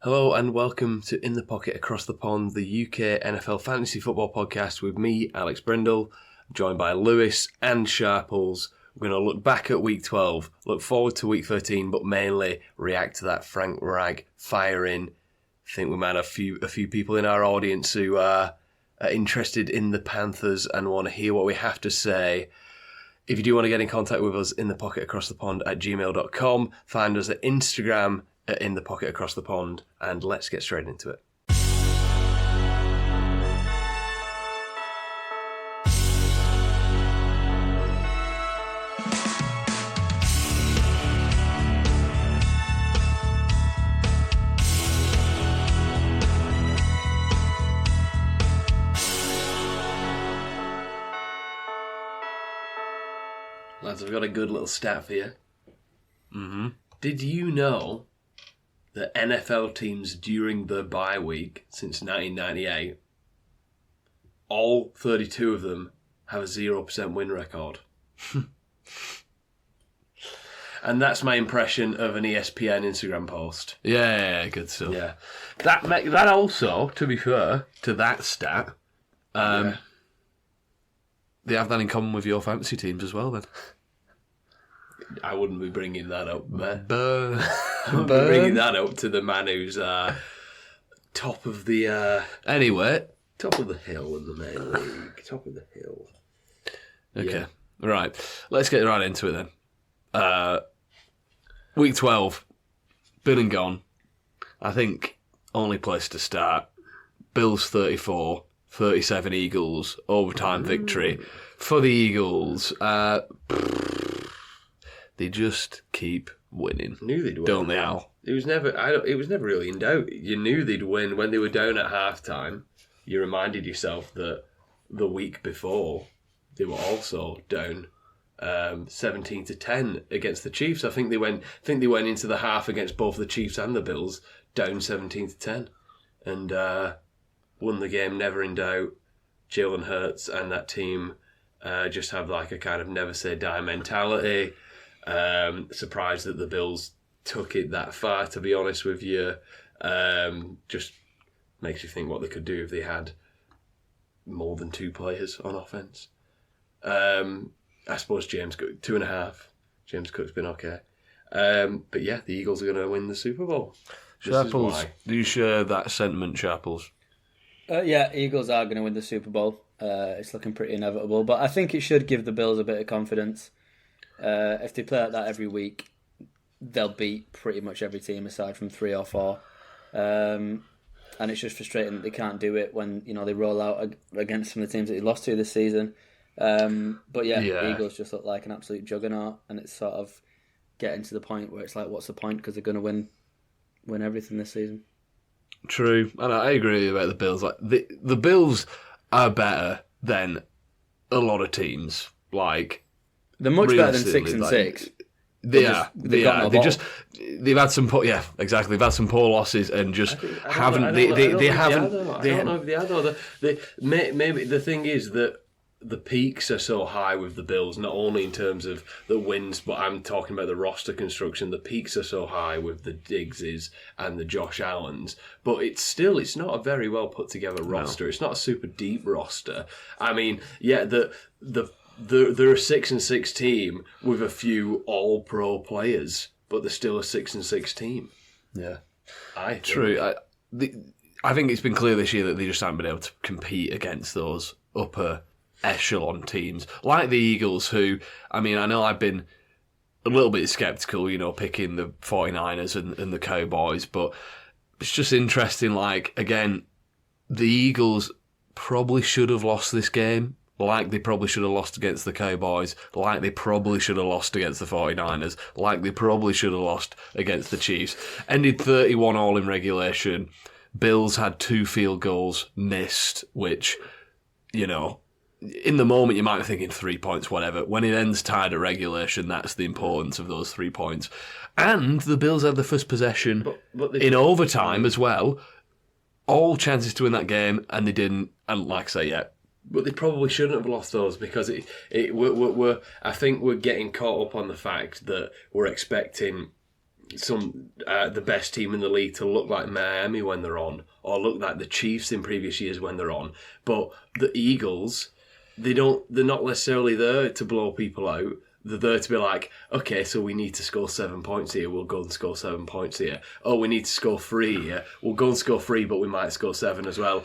Hello and welcome to In the Pocket Across the Pond, the UK NFL Fantasy Football Podcast with me, Alex Brindle, joined by Lewis and Sharples. We're going to look back at Week 12, look forward to Week 13, but mainly react to that Frank Reich firing. I think we might have a few people in our audience who are interested in the Panthers and want to hear what we have to say. If you do want to get in contact with us, in the pocket across the pond at gmail.com. Find us at Instagram at In the Pocket Across the Pond, and let's get straight into it. Lads, I've got a good little stat for you. Did you know that NFL teams during the bye week since 1998, all 32 of them have a 0% win record? And that's my impression of an ESPN Instagram post. Yeah, good stuff. Yeah. That also, to be fair to that stat, they have that in common with your fantasy teams as well then. I wouldn't be bringing that up, man. I Burn. wouldn't be bringing that up to the man who's top of the... Anyway. Top of the hill in the main league. Top of the hill. Okay, right. Let's get right into it then. Week 12, been and gone. I think only place to start. Bills 34, 37 Eagles, overtime victory for the Eagles. They just keep winning. Knew they'd win. Don't they, Al? It was never really in doubt. You knew they'd win when they were down at halftime. You reminded yourself that the week before they were also down 17-10 against the Chiefs. I think they went into the half against both the Chiefs and the Bills down 17-10, and won the game never in doubt. Jalen Hurts and that team just have like a kind of never say die mentality. Surprised that the Bills took it that far, to be honest with you. Just makes you think what they could do if they had more than two players on offense. I suppose James Cook, 2.5. James Cook's been okay. But yeah, the Eagles are going to win the Super Bowl. Sharples, do you share that sentiment, Sharples? Yeah, Eagles are going to win the Super Bowl. It's looking pretty inevitable, but I think it should give the Bills a bit of confidence. If they play like that every week, they'll beat pretty much every team aside from 3 or 4. And it's just frustrating that they can't do it when they roll out against some of the teams that they lost to this season. But the Eagles just look like an absolute juggernaut, and it's sort of getting to the point where it's like, what's the point? Because they're going to win everything this season. True, and I agree about the Bills. Like the Bills are better than a lot of teams. Like, they're much better than 6-6. They've had some poor, exactly. They've had some poor losses and just haven't. I don't know if they are though. Maybe the thing is that the peaks are so high with the Bills, not only in terms of the wins, but I'm talking about the roster construction. The peaks are so high with the Diggses and the Josh Allens, but it's not a very well put together roster. No. It's not a super deep roster. I mean, they're a 6-6 team with a few all-pro players, but they're still a 6-6 team. Yeah, True. I think it's been clear this year that they just haven't been able to compete against those upper echelon teams like the Eagles, who, I mean, I know I've been a little bit sceptical, picking the 49ers and the Cowboys, but it's just interesting. Like, again, the Eagles probably should have lost this game. Like they probably should have lost against the Cowboys, like they probably should have lost against the 49ers, like they probably should have lost against the Chiefs. Ended 31-all in regulation. Bills had 2 field goals missed, which, in the moment you might be thinking 3 points, whatever. When it ends tied at regulation, that's the importance of those 3 points. And the Bills had the first possession in overtime as well. All chances to win that game, and they didn't. And like I say, But they probably shouldn't have lost those because I think we're getting caught up on the fact that we're expecting the best team in the league to look like Miami when they're on, or look like the Chiefs in previous years when they're on. But the Eagles, they're not necessarily there to blow people out. They're there to be like, okay, so we need to score 7 points here, we'll go and score 7 points here. Oh, we need to score 3 here, we'll go and score 3, but we might score 7 as well.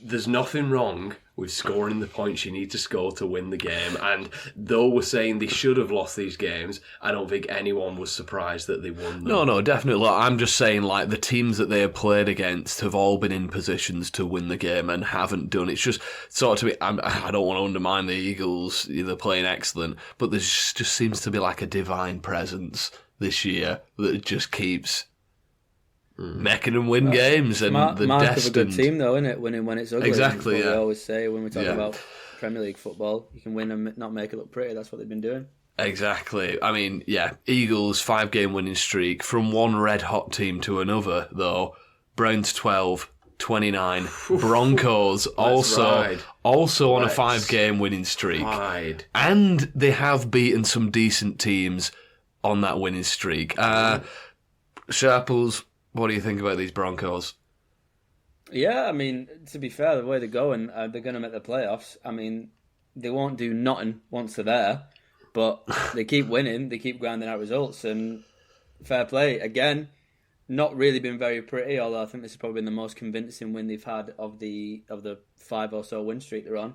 There's nothing wrong with scoring the points you need to score to win the game. And though we're saying they should have lost these games, I don't think anyone was surprised that they won them. No, definitely. Look, I'm just saying, like, the teams that they have played against have all been in positions to win the game and haven't done. It's just sort of, I don't want to undermine the Eagles, they're playing excellent, but there just seems to be like a divine presence this year that just keeps making them win games, and the mark destined of a good team, though, isn't it? Winning when it's ugly. Exactly. We always say when we talk about Premier League football, you can win and not make it look pretty. That's what they've been doing. Exactly. I mean, Eagles 5-game winning streak from one red hot team to another. Though Browns 12, 29, Broncos also on a 5-game winning streak, and they have beaten some decent teams on that winning streak. Sharples, what do you think about these Broncos? Yeah, I mean, to be fair, the way they're going, they're going to make the playoffs. I mean, they won't do nothing once they're there, but they keep winning, they keep grinding out results, and fair play. Again, not really been very pretty, although I think this has probably been the most convincing win they've had of the 5 or so win streak they're on.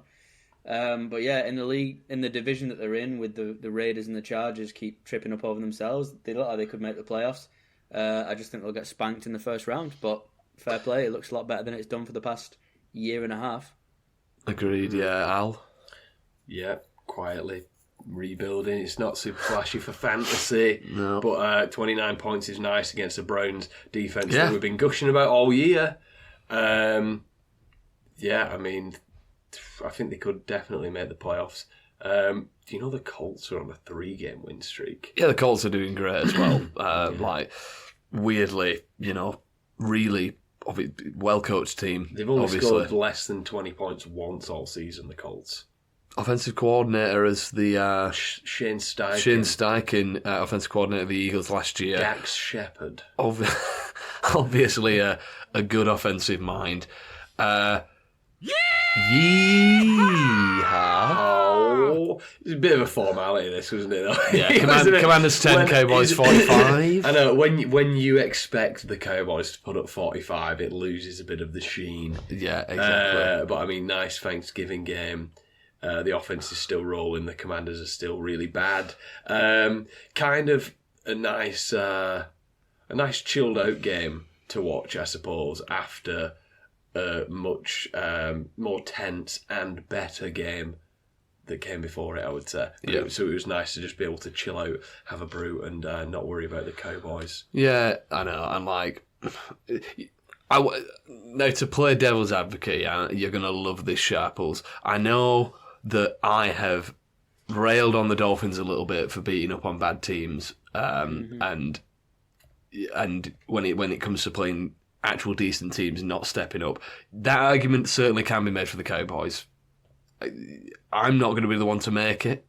But yeah, in the league, in the division that they're in, with the Raiders and the Chargers keep tripping up over themselves, they look like they could make the playoffs. I just think they'll get spanked in the first round, but fair play. It looks a lot better than it's done for the past year and a half. Agreed, yeah. Al? Yeah, quietly rebuilding. It's not super flashy for fantasy, no, but 29 points is nice against the Browns defence that we've been gushing about all year. I mean, I think they could definitely make the playoffs. Do you know the Colts are on a 3-game win streak? Yeah, the Colts are doing great as well. Like, weirdly, really well-coached team. They've only scored less than 20 points once all season, the Colts. Offensive coordinator as the... Shane Steichen. Shane Steichen, offensive coordinator of the Eagles last year. Dax Shepard. Obviously a good offensive mind. Yeehaw! Oh, it's a bit of a formality, this, wasn't it? Yeah, Commanders 10, Cowboys 45. I know, when you expect the Cowboys to put up 45, it loses a bit of the sheen. Yeah, exactly. But I mean, nice Thanksgiving game. The offense is still rolling. The Commanders are still really bad. Kind of a nice chilled out game to watch, I suppose, after a much more tense and better game that came before it, I would say. Yeah. So it was nice to just be able to chill out, have a brew, and not worry about the Cowboys. Yeah, I know. And like, now to play devil's advocate, you're going to love this, Sharples. I know that I have railed on the Dolphins a little bit for beating up on bad teams, and when it comes to playing actual decent teams not stepping up, that argument certainly can be made for the Cowboys. I'm not going to be the one to make it,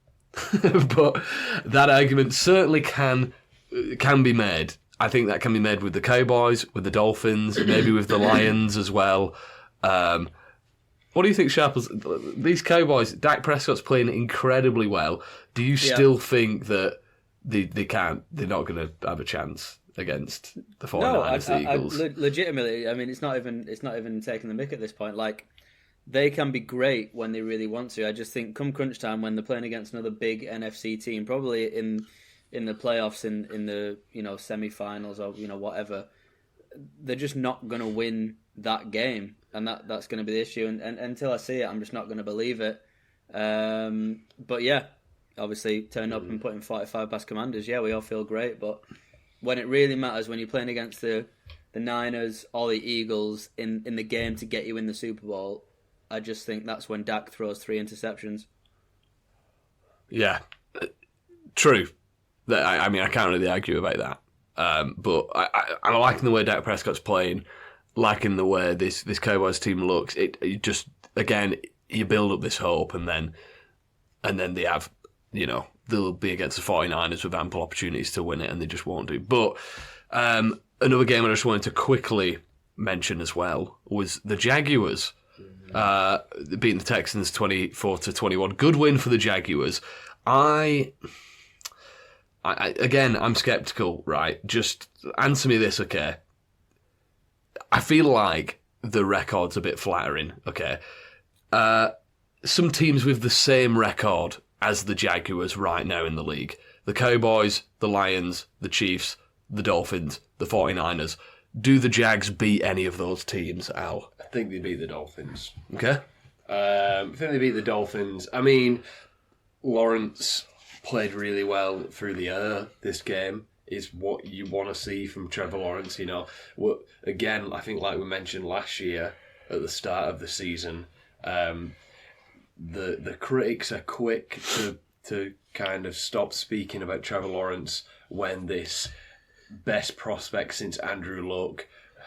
but that argument certainly can be made. I think that can be made with the Cowboys, with the Dolphins, maybe with the Lions as well. What do you think, Sharples? These Cowboys, Dak Prescott's playing incredibly well. Do you still think that they're not going to have a chance against the 49ers, the Eagles? Legitimately, I mean, it's not even taking the mick at this point. Like, they can be great when they really want to. I just think come crunch time, when they're playing against another big NFC team, probably in the playoffs, in the semi-finals or whatever, they're just not going to win that game, and that's going to be the issue. And until I see it, I'm just not going to believe it. But yeah, obviously turn up and put in 45 past Commanders. Yeah, we all feel great, but when it really matters, when you're playing against the Niners or the Eagles in the game to get you in the Super Bowl, I just think that's when Dak throws 3 interceptions. Yeah, true. I mean, I can't really argue about that. But I'm liking the way Dak Prescott's playing, liking the way this Cowboys team looks. It just, again, you build up this hope, and then they have, the they'll be against the 49ers with ample opportunities to win it, and they just won't do. But another game I just wanted to quickly mention as well was the Jaguars beating the Texans 24-21. Good win for the Jaguars. I again, I'm sceptical, right? Just answer me this, okay? I feel like the record's a bit flattering, okay? Some teams with the same record as the Jaguars right now in the league. The Cowboys, the Lions, the Chiefs, the Dolphins, the 49ers. Do the Jags beat any of those teams, Al? I think they beat the Dolphins. Okay. I think they beat the Dolphins. I mean, Lawrence played really well through the air this game. Is what you want to see from Trevor Lawrence, you know. Again, I think like we mentioned last year at the start of the season, the critics are quick to kind of stop speaking about Trevor Lawrence when this best prospect since Andrew Luck,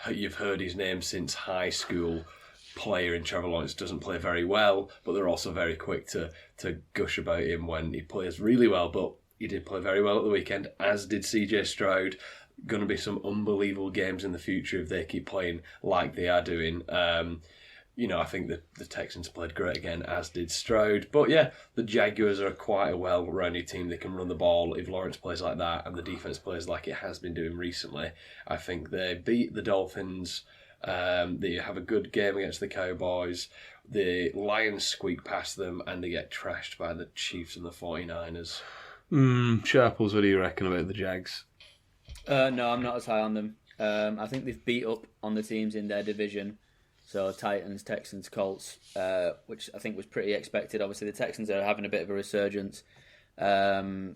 you've heard his name since high school, player in Trevor Lawrence doesn't play very well, but they're also very quick to gush about him when he plays really well. But he did play very well at the weekend, as did CJ Stroud. Going to be some unbelievable games in the future if they keep playing like they are doing. I think the Texans played great again, as did Stroud. But yeah, the Jaguars are quite a well-rounded team. They can run the ball. If Lawrence plays like that and the defense plays like it has been doing recently, I think they beat the Dolphins. They have a good game against the Cowboys. The Lions squeak past them and they get trashed by the Chiefs and the 49ers. Sharples, what do you reckon about the Jags? No, I'm not as high on them. I think they've beat up on the teams in their division. So Titans, Texans, Colts, which I think was pretty expected. Obviously, the Texans are having a bit of a resurgence. But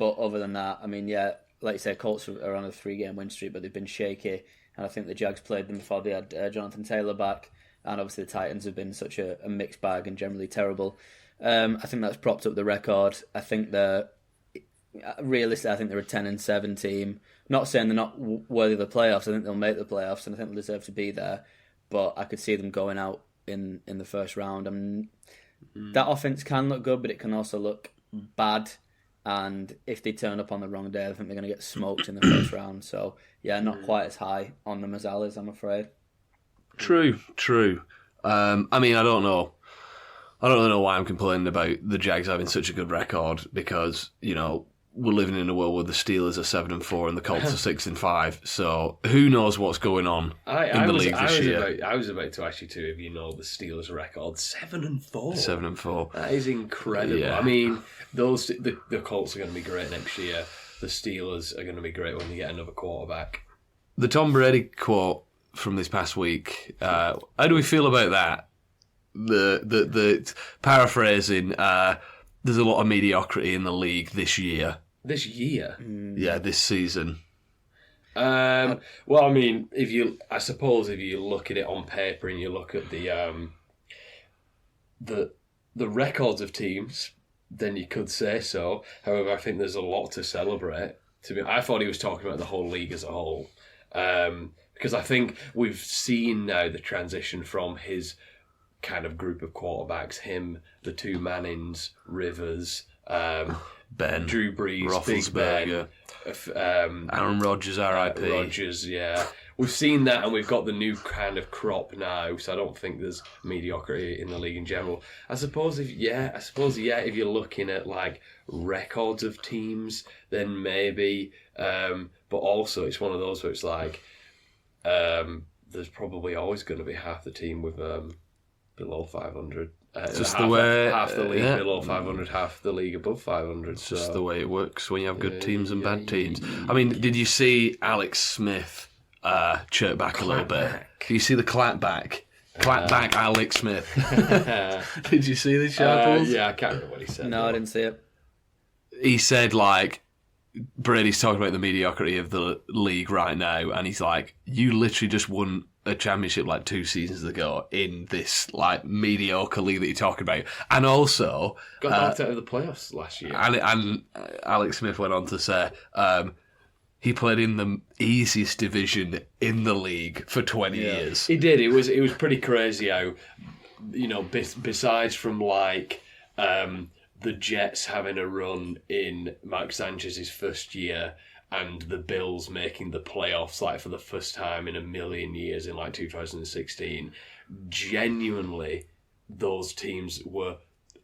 other than that, I mean, yeah, like you said, Colts are on a 3-game win streak, but they've been shaky. And I think the Jags played them before they had Jonathan Taylor back. And obviously the Titans have been such a mixed bag and generally terrible. I think that's propped up the record. I think realistically, I think they're a 10-7 team. Not saying they're not worthy of the playoffs. I think they'll make the playoffs, and I think they deserve to be there. But I could see them going out in the first round. That offense can look good, but it can also look bad. And if they turn up on the wrong day, I think they're going to get smoked in the first round. So, yeah, not quite as high on them as Al is, I'm afraid. True. I mean, I don't know. I don't really know why I'm complaining about the Jags having such a good record because, we're living in a world where the Steelers are 7-4 and the Colts are 6-5. So who knows what's going on in the league this year? I was about to ask you too if you know the Steelers' record 7-4. 7-4. That is incredible. Yeah. I mean, the Colts are going to be great next year. The Steelers are going to be great when they get another quarterback. The Tom Brady quote from this past week. How do we feel about that? The paraphrasing. There's a lot of mediocrity in the league this year. This year? Yeah, this season. Well, I mean, if you look at it on paper and you look at the records of teams, then you could say so. However, I think there's a lot to celebrate. I thought he was talking about the whole league as a whole, because I think we've seen now the transition from his kind of group of quarterbacks, him, the two Mannings, Rivers, Ben, Drew Brees, Big Ben, Aaron Rodgers, R.I.P. Rodgers, yeah. We've seen that, and we've got the new kind of crop now. So I don't think there's mediocrity in the league in general. I suppose if you're looking at like records of teams, then maybe. But also, it's one of those where it's like there's probably always going to be half the team with below 500. Just half the league yeah. below 500, half the league above 500. It's just the way it works when you have good teams and bad teams. I mean, did you see Alex Smith chirp back a little bit? Did you see the clap back? Clap back, Alex Smith. Did you see the Sharples? Yeah, I can't remember what he said. No, I didn't see it. He said, like, Brady's talking about the mediocrity of the league right now, and he's like, you literally just won a championship like 2 seasons ago in this like mediocre league that you're talking about, and also got knocked out of the playoffs last year. And Alex Smith went on to say he played in the easiest division in the league for 20 years. He did. It was pretty crazy how, besides from like the Jets having a run in Mark Sanchez's first year and the Bills making the playoffs like for the first time in a million years in like 2016, genuinely, those teams were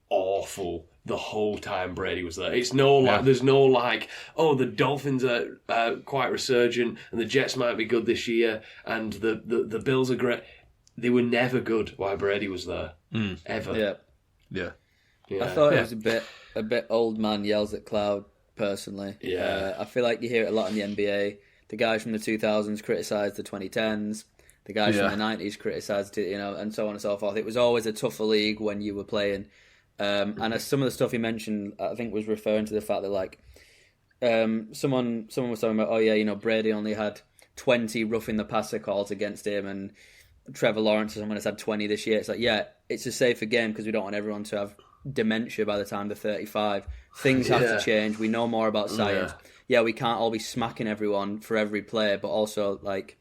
awful the whole time Brady was there. It's no like there's no like, oh, the Dolphins are quite resurgent and the Jets might be good this year and the Bills are great. They were never good while Brady was there. Ever. Yeah. I thought it was a bit old man yells at cloud personally. I feel like you hear it a lot in the NBA. The guys from the 2000s criticised the 2010s. The guys from the 90s criticised it, and so on and so forth. It was always a tougher league when you were playing. And as some of the stuff he mentioned, I think was referring to the fact that like someone was talking about, Brady only had 20 roughing the passer calls against him, and Trevor Lawrence or someone has had 20 this year. It's like, it's a safer game because we don't want everyone to have dementia by the time they're 35. Things have to change. We know more about science. We can't all be smacking everyone for every play, but also like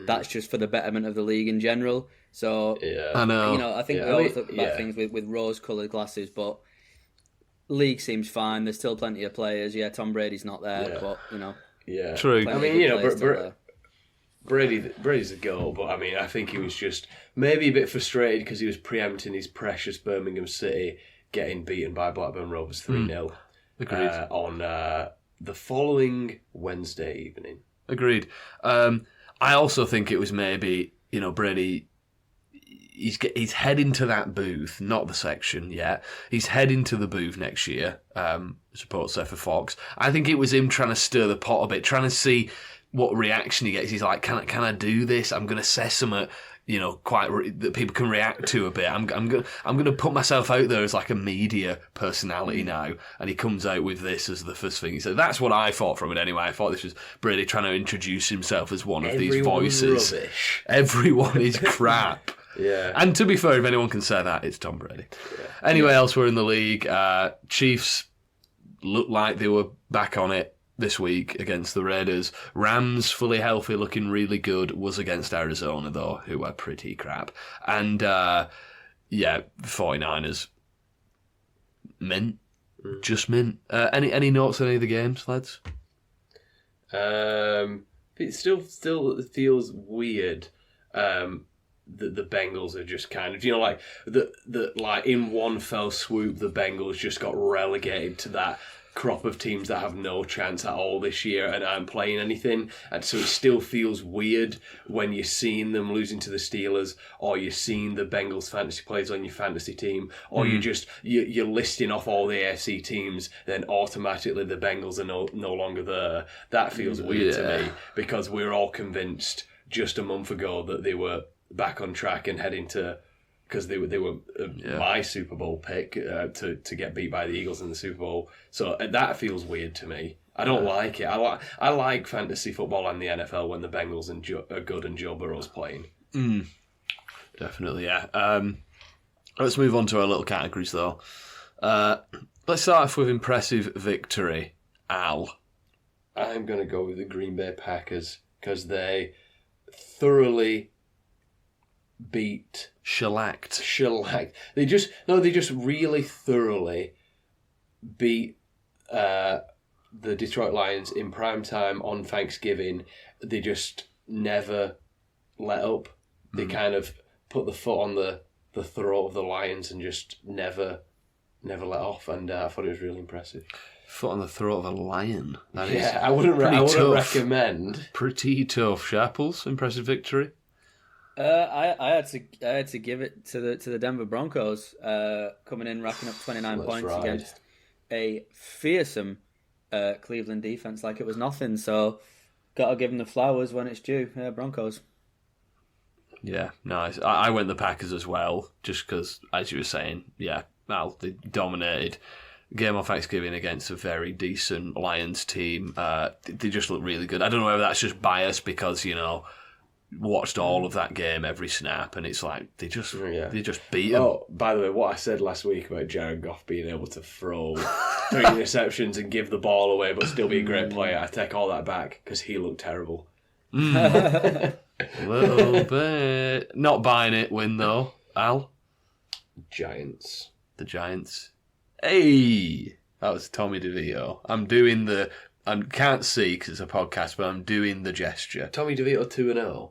that's just for the betterment of the league in general. So I know. I think we always look about things with rose-coloured glasses, but league seems fine. There's still plenty of players. Tom Brady's not there, but true. I mean, Brady's a goal, but I mean, I think he was just maybe a bit frustrated because he was preempting his precious Birmingham City getting beaten by Blackburn Rovers 3-0 on the following Wednesday evening. Agreed. I also think it was maybe, Brady, he's heading to that booth, not the section yet. He's heading to the booth next year, support for Fox. I think it was him trying to stir the pot a bit, trying to see what reaction he gets. He's like, can I do this? I'm going to say something, that people can react to a bit. I'm going to put myself out there as like a media personality now. And he comes out with this as the first thing he said. That's what I thought from it anyway. I thought this was Brady trying to introduce himself as one of these voices. Rubbish. Everyone is crap. And to be fair, if anyone can say that, it's Tom Brady. Anyway, elsewhere in the league, Chiefs looked like they were back on it this week against the Raiders. Rams, fully healthy, looking really good, was against Arizona, though, who were pretty crap. And, 49ers, mint. Just mint. Any notes on any of the games, lads? It still feels weird that the Bengals are just kind of, like in one fell swoop, the Bengals just got relegated to that crop of teams that have no chance at all this year and aren't playing anything, and so it still feels weird when you're seeing them losing to the Steelers, or you're seeing the Bengals fantasy players on your fantasy team, or you're listing off all the AFC teams, then automatically the Bengals are no longer there. That feels weird to me, because we're all convinced just a month ago that they were back on track and heading to, because they were my Super Bowl pick to get beat by the Eagles in the Super Bowl. So that feels weird to me. I don't like it. I like fantasy football and the NFL when the Bengals are good and Joe Burrow's playing. Definitely, yeah. Let's move on to our little categories, though. Let's start off with impressive victory. Al? I'm going to go with the Green Bay Packers because they thoroughly shellacked. They just really thoroughly beat the Detroit Lions in prime time on Thanksgiving. They just never let up. They kind of put the foot on the throat of the Lions and just never let off. And I thought it was really impressive. Foot on the throat of a lion. I wouldn't recommend. Pretty tough. Sharples, impressive victory. I had to give it to the Denver Broncos, coming in racking up 29 points against a fearsome Cleveland defense like it was nothing. So got to give them the flowers when it's due. Broncos. Yeah, nice. I went the Packers as well, just because, as you were saying, they dominated. Game on Thanksgiving against a very decent Lions team. They just look really good. I don't know whether that's just bias because, watched all of that game, every snap, and it's like they just beat them. Oh, by the way, what I said last week about Jared Goff being able to throw 3 interceptions and give the ball away but still be a great player, I take all that back because he looked terrible. A little bit. Not buying it. Win though, Al? Giants. The Giants. Hey, that was Tommy DeVito. I'm doing the... I can't see because it's a podcast, but I'm doing the gesture. Tommy DeVito 2-0.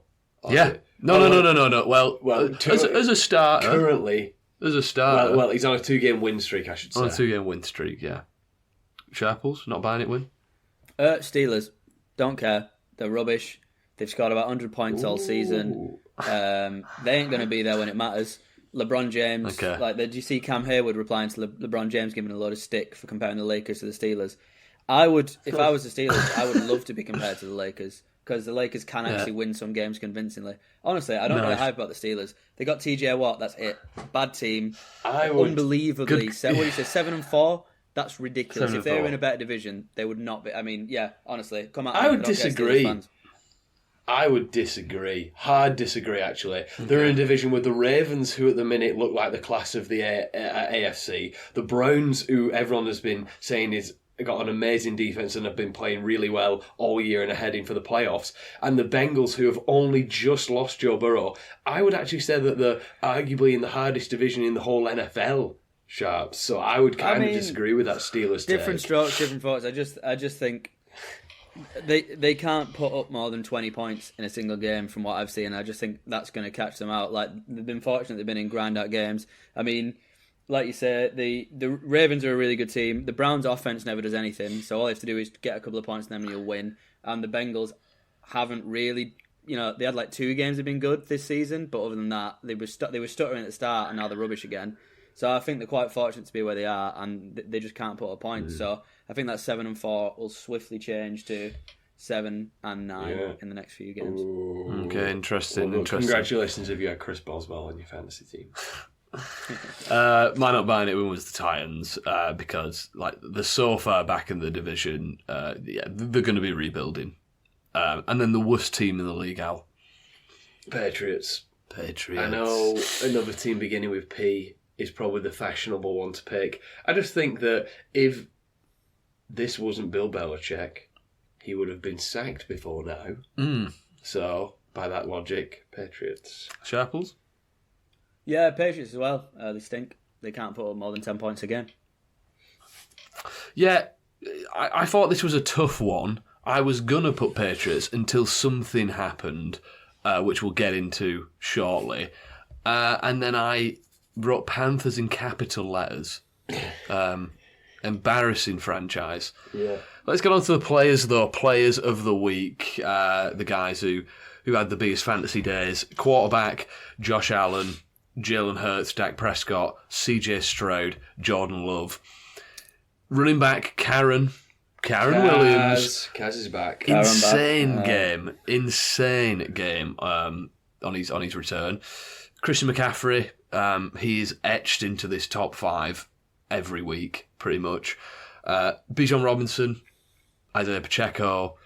Yeah. No. Well, as a starter... Currently... As a starter... Well, he's on a 2-game win streak, I should say. On a 2-game win streak, yeah. Sharples, not buying it win? Steelers, don't care. They're rubbish. They've scored about 100 points all season. They ain't going to be there when it matters. LeBron James, did you see Cam Hayward replying to LeBron James giving a load of stick for comparing the Lakers to the Steelers? If I was the Steelers, I would love to be compared to the Lakers because the Lakers can actually win some games convincingly. Honestly, I don't really hype about the Steelers. They got TJ Watt, that's it. Bad team. Unbelievably. What do you say, 7-4? That's ridiculous. If they were in a better division, they would not be. I mean, yeah, honestly, come out. I would disagree. I would disagree. Hard disagree, actually. Okay. They're in a division with the Ravens, who at the minute look like the class of the AFC. The Browns, who everyone has been saying is got an amazing defense and have been playing really well all year and are heading for the playoffs. And the Bengals, who have only just lost Joe Burrow. I would actually say that they're arguably in the hardest division in the whole NFL. Sharps. So I would kind of disagree with that Steelers different take. Strokes, different thoughts. I just think they can't put up more than 20 points in a single game from what I've seen. I just think that's going to catch them out. Like, they've been fortunate they've been in grind-out games. I mean, like you say, the Ravens are a really good team. The Browns' offense never does anything, so all they have to do is get a couple of points and then you'll win. And the Bengals haven't really... they had like 2 games that have been good this season, but other than that, they were stuttering at the start and now they're rubbish again. So I think they're quite fortunate to be where they are, and they just can't put a point. So I think that 7-4 will swiftly change to 7-9 in the next few games. Ooh. Okay, interesting. Congratulations if you had Chris Boswell on your fantasy team. My not buying it win was the Titans because they're so far back in the division. They're going to be rebuilding, and then the worst team in the league, Al. Patriots. I know another team beginning with P is probably the fashionable one to pick. I just think that if this wasn't Bill Belichick, he would have been sacked before now. So, by that logic, Patriots. Sharples? Yeah, Patriots as well. They stink. They can't put up more than 10 points a game. Yeah, I thought this was a tough one. I was going to put Patriots until something happened, which we'll get into shortly. And then I wrote Panthers in capital letters. Embarrassing franchise. Yeah. Let's get on to the players, though. Players of the week. The guys who had the biggest fantasy days. Quarterback, Josh Allen, Jalen Hurts, Dak Prescott, CJ Stroud, Jordan Love. Running back, Karen Williams. Kaz is back. Insane game on his return. Christian McCaffrey, he's etched into this top 5 every week, pretty much. Bijan Robinson, Isaiah Pacheco,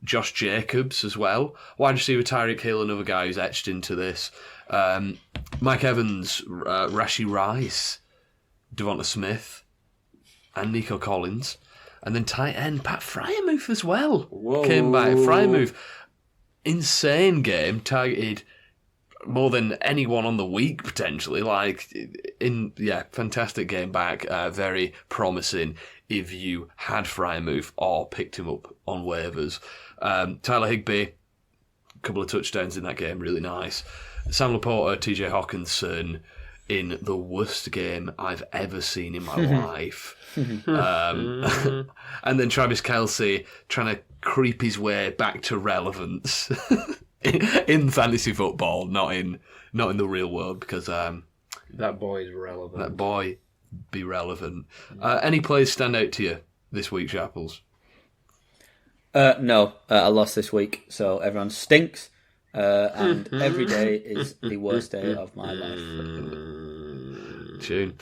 Josh Jacobs as well. Wide receiver Tyreek Hill, another guy who's etched into this. Mike Evans, Rashee Rice, Devonta Smith, and Nico Collins. And then tight end Pat Freiermuth as well. Whoa. Came back. Freiermuth, insane game, targeted more than anyone on the week, potentially. Fantastic game back. Very promising if you had Freiermuth or picked him up on waivers. Tyler Higbee, a couple of touchdowns in that game, really nice. Sam Laporta, TJ Hawkinson in the worst game I've ever seen in my life. And then Travis Kelce trying to creep his way back to relevance in fantasy football, not in the real world, because that boy is relevant. That boy be relevant. Any players stand out to you this week, Sharples? No, I lost this week, so everyone stinks. And every day is the worst day of my life. Tune.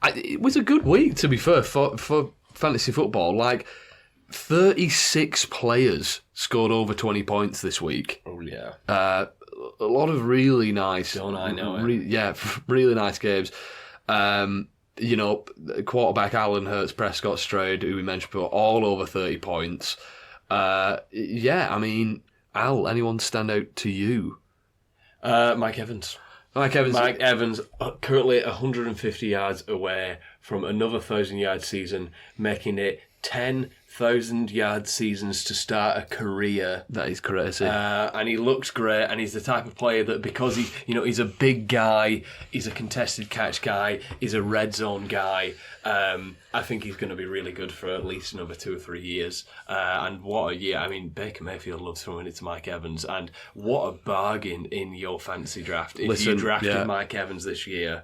It was a good week, to be fair, for fantasy football. 36 players scored over 20 points this week. Oh, yeah. A lot of really nice... Don't I know it? Really nice games. Quarterback Allen, Hurts, Prescott, Stroud, who we mentioned before, all over 30 points. Al, anyone stand out to you? Mike Evans. Mike Evans. Mike Evans, currently 150 yards away from another 1,000-yard season, making it 10,000-yard seasons to start a career. That is crazy. And he looks great, and he's the type of player that, because he's a big guy, he's a contested catch guy, he's a red zone guy. I think he's going to be really good for at least another 2 or 3 years. And what a year. I mean, Baker Mayfield loves throwing it to Mike Evans, and what a bargain in your fantasy draft. If you drafted Mike Evans this year,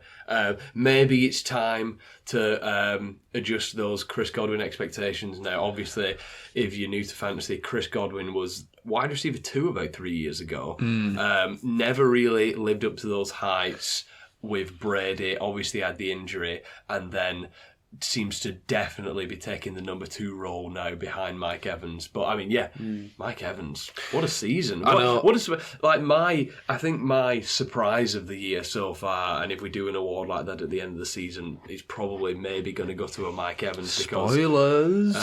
maybe it's time to adjust those Chris Godwin expectations now. Obviously, if you're new to fantasy, Chris Godwin was wide receiver 2 about 3 years ago. Never really lived up to those heights with Brady. Obviously had the injury, and then seems to definitely be taking the number 2 role now behind Mike Evans. But I mean, Mike Evans, what a season! I know. I think my surprise of the year so far, and if we do an award like that at the end of the season, is probably maybe going to go to a Mike Evans. Spoilers.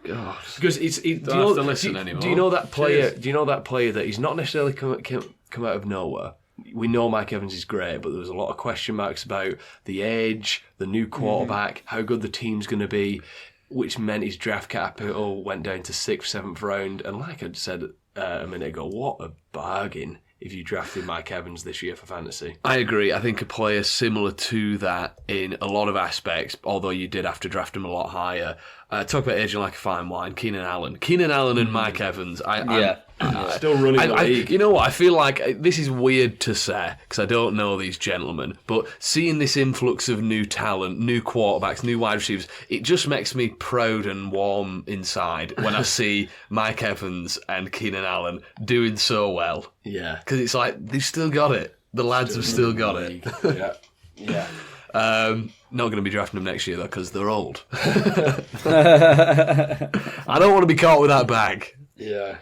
Because do you know that player? Do you know that player that he's not necessarily come out of nowhere? We know Mike Evans is great, but there was a lot of question marks about the age, the new quarterback, how good the team's going to be, which meant his draft capital went down to 6th, 7th round. And like I said a minute ago, what a bargain if you drafted Mike Evans this year for fantasy. I agree. I think a player similar to that in a lot of aspects, although you did have to draft him a lot higher. Talk about aging like a fine wine. Keenan Allen and Mike Evans. Still running the league. You know what? I feel like this is weird to say because I don't know these gentlemen, but seeing this influx of new talent, new quarterbacks, new wide receivers, it just makes me proud and warm inside when I see Mike Evans and Keenan Allen doing so well. Yeah. Because it's like, they've still got it. The lads have still got it. Yeah. Not going to be drafting them next year, though, because they're old. I don't want to be caught with that bag. Yeah.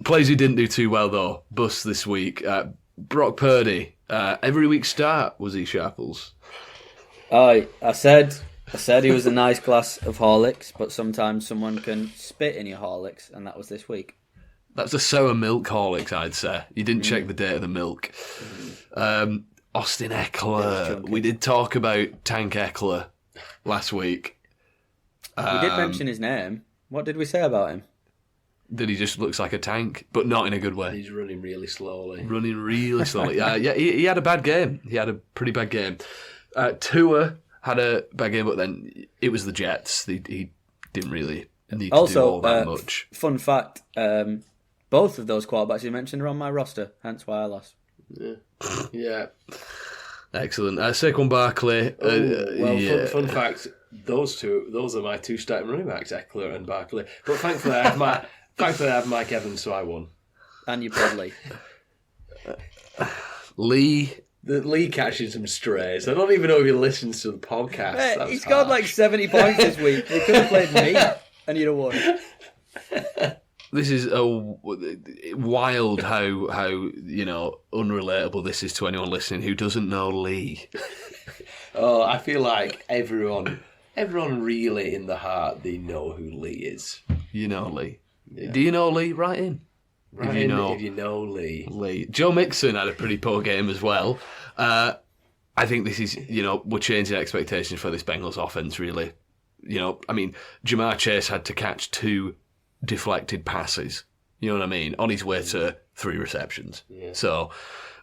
Players who didn't do too well, though, bust this week. Brock Purdy, every week start, was he, Sharples? I said he was a nice glass of Horlicks, but sometimes someone can spit in your Horlicks, and that was this week. That's a sour milk Horlicks, I'd say. You didn't check the date of the milk. Austin Eckler. We did talk about Tank Eckler last week. We did mention his name. What did we say about him? That he just looks like a tank, but not in a good way. He's running really slowly. He had a bad game. He had a pretty bad game. Tua had a bad game, but then it was the Jets. He didn't really need to do all that much. Fun fact, both of those quarterbacks you mentioned are on my roster, hence why I lost. Yeah. Excellent. Saquon Barkley. Fun fact, those are my 2 starting running backs, Eckler and Barkley. But thankfully I have Mike Evans, so I won. And you played Lee. Lee catching some strays. I don't even know if he listens to the podcast. Hey, he's got like 70 points this week. He could have played me, and you'd have won. This is wild how unrelatable this is to anyone listening who doesn't know Lee. Oh, I feel like everyone really in the heart, they know who Lee is. You know Lee. Yeah. Do you know Lee? Write in. If you know Lee. Joe Mixon had a pretty poor game as well. I think this is, we're changing expectations for this Bengals offense, really. Jamar Chase had to catch 2 deflected passes, you know what I mean, on his way to 3 receptions. Yeah. So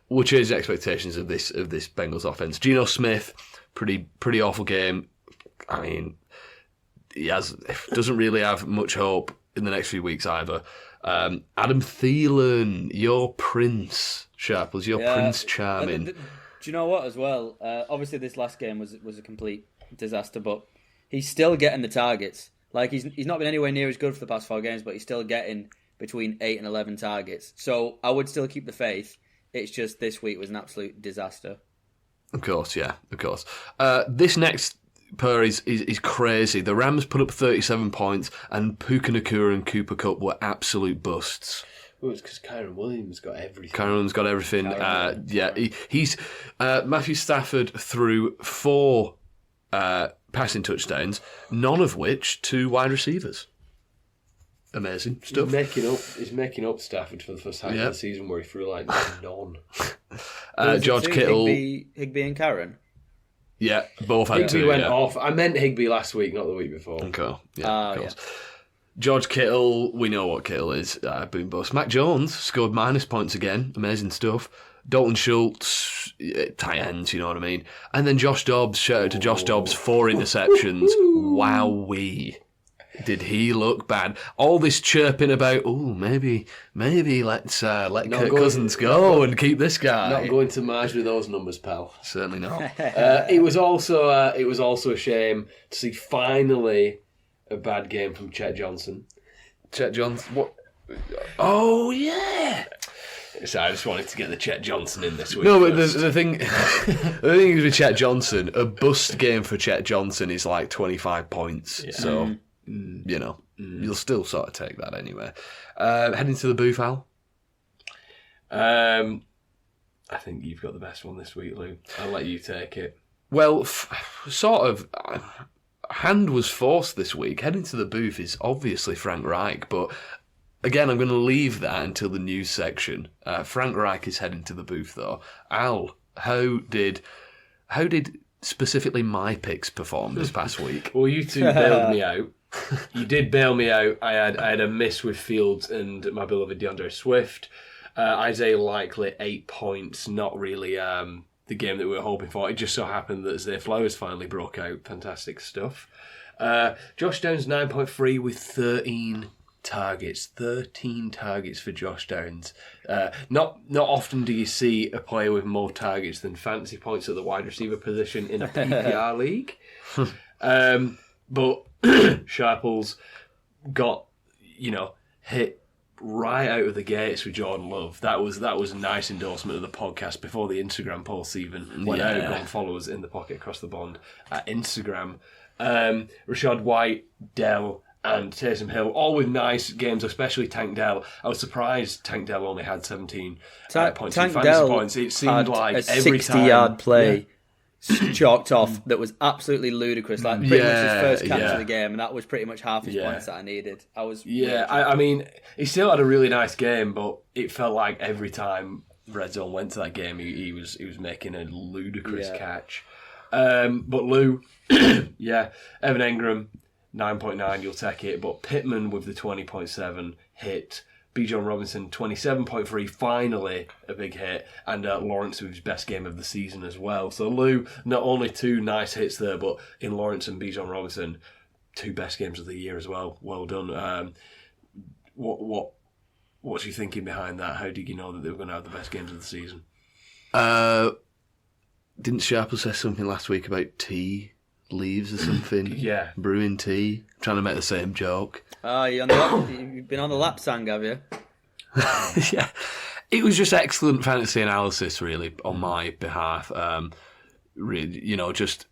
we'll change the expectations of this Bengals offense. Geno Smith, pretty awful game. I mean, he doesn't really have much hope in the next few weeks either. Adam Thielen, your Prince, Sharples, your Prince Charming. Do you know what as well? Obviously this last game was a complete disaster, but he's still getting the targets. Like, he's not been anywhere near as good for the past 4 games, but he's still getting between 8 and 11 targets. So I would still keep the faith. It's just this week was an absolute disaster. Of course. This next pair is crazy. The Rams put up 37 points, and Puka Nacua and Cooper Kupp were absolute busts. Well, it's because Kyron Williams got everything. He's Matthew Stafford threw 4 passing touchdowns, none of which to wide receivers. Amazing stuff. He's making up Stafford for the first half of the season where he threw like none. George Kittle. Higbee and Karen. Yeah, both had Higbee two. went off. I meant Higbee last week, not the week before. Okay, yeah, of course. Yeah. George Kittle, we know what Kittle is. Boom bust. Mac Jones scored minus points again. Amazing stuff. Dalton Schultz, tight ends, you know what I mean. And then Josh Dobbs, shout out to Josh Dobbs, 4 interceptions. Wowee. Did he look bad? All this chirping about, maybe let's let Kirk Cousins go and keep this guy. Not going to merge with those numbers, pal. Certainly not. It was also a shame to see finally a bad game from Chet Johnson. Chet Johnson, what? Oh, yeah. So I just wanted to get the Chet Johnson in this week. No, but the thing is with Chet Johnson, a bust game for Chet Johnson is like 25 points. Yeah. So, you'll still sort of take that anyway. Heading to the booth, Al? I think you've got the best one this week, Lou. I'll let you take it. Well, sort of. Hand was forced this week. Heading to the booth is obviously Frank Reich, but again, I'm going to leave that until the news section. Frank Reich is heading to the booth, though. Al, how did specifically my picks perform this past week? Well, you two bailed me out. You did bail me out. I had a miss with Fields and my beloved DeAndre Swift. Isaiah Likely, 8 points. Not really the game that we were hoping for. It just so happened that Zay Flowers finally broke out. Fantastic stuff. Josh Downs, 9.3 with 13 targets. 13 targets for Josh Downs. Not often do you see a player with more targets than fantasy points at the wide receiver position in a PPR league. But Sharples got, hit right out of the gates with Jordan Love. That was a nice endorsement of the podcast before the Instagram posts even went out. Go and follow us in the pocket across the bond at Instagram. Rashad White, Dell, and Taysom Hill, all with nice games, especially Tank Dell. I was surprised Tank Dell only had 17 points in fantasy points. It seemed like a every 60-yard play chalked off that was absolutely ludicrous. Like pretty much his first catch of the game, and that was pretty much half his points that I needed. I mean, he still had a really nice game, but it felt like every time Red Zone went to that game, he was making a ludicrous catch. But Lou, Evan Engram, 9.9, you'll take it. But Pittman with the 20.7 hit. Bijan Robinson, 27.3, finally a big hit. And Lawrence with his best game of the season as well. So Lou, not only 2 nice hits there, but in Lawrence and Bijan Robinson, 2 best games of the year as well. Well done. What's you thinking behind that? How did you know that they were going to have the best games of the season? Didn't Sharples say something last week about tea leaves or something? Yeah. Brewing tea. Trying to make the same joke. Oh, you've been on the lap sang, have you? Yeah. It was just excellent fantasy analysis, really, on my behalf. Really, just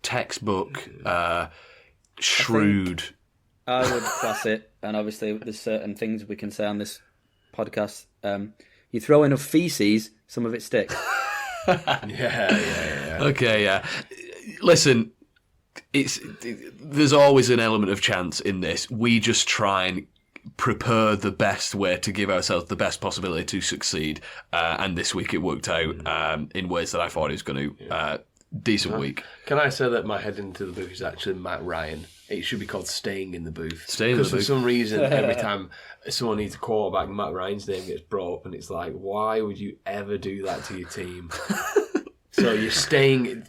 textbook, shrewd. I would class it, and obviously there's certain things we can say on this podcast. You throw enough feces, some of it sticks. Yeah. Okay, yeah. Listen, there's always an element of chance in this. We just try and prepare the best way to give ourselves the best possibility to succeed. And this week it worked out in ways that I thought it was going to. Decent week. Can I say that my head into the booth is actually Matt Ryan? It should be called Staying in the Booth. Because for some reason, every time someone needs a quarterback, Matt Ryan's name gets brought up, and it's like, why would you ever do that to your team? So you're staying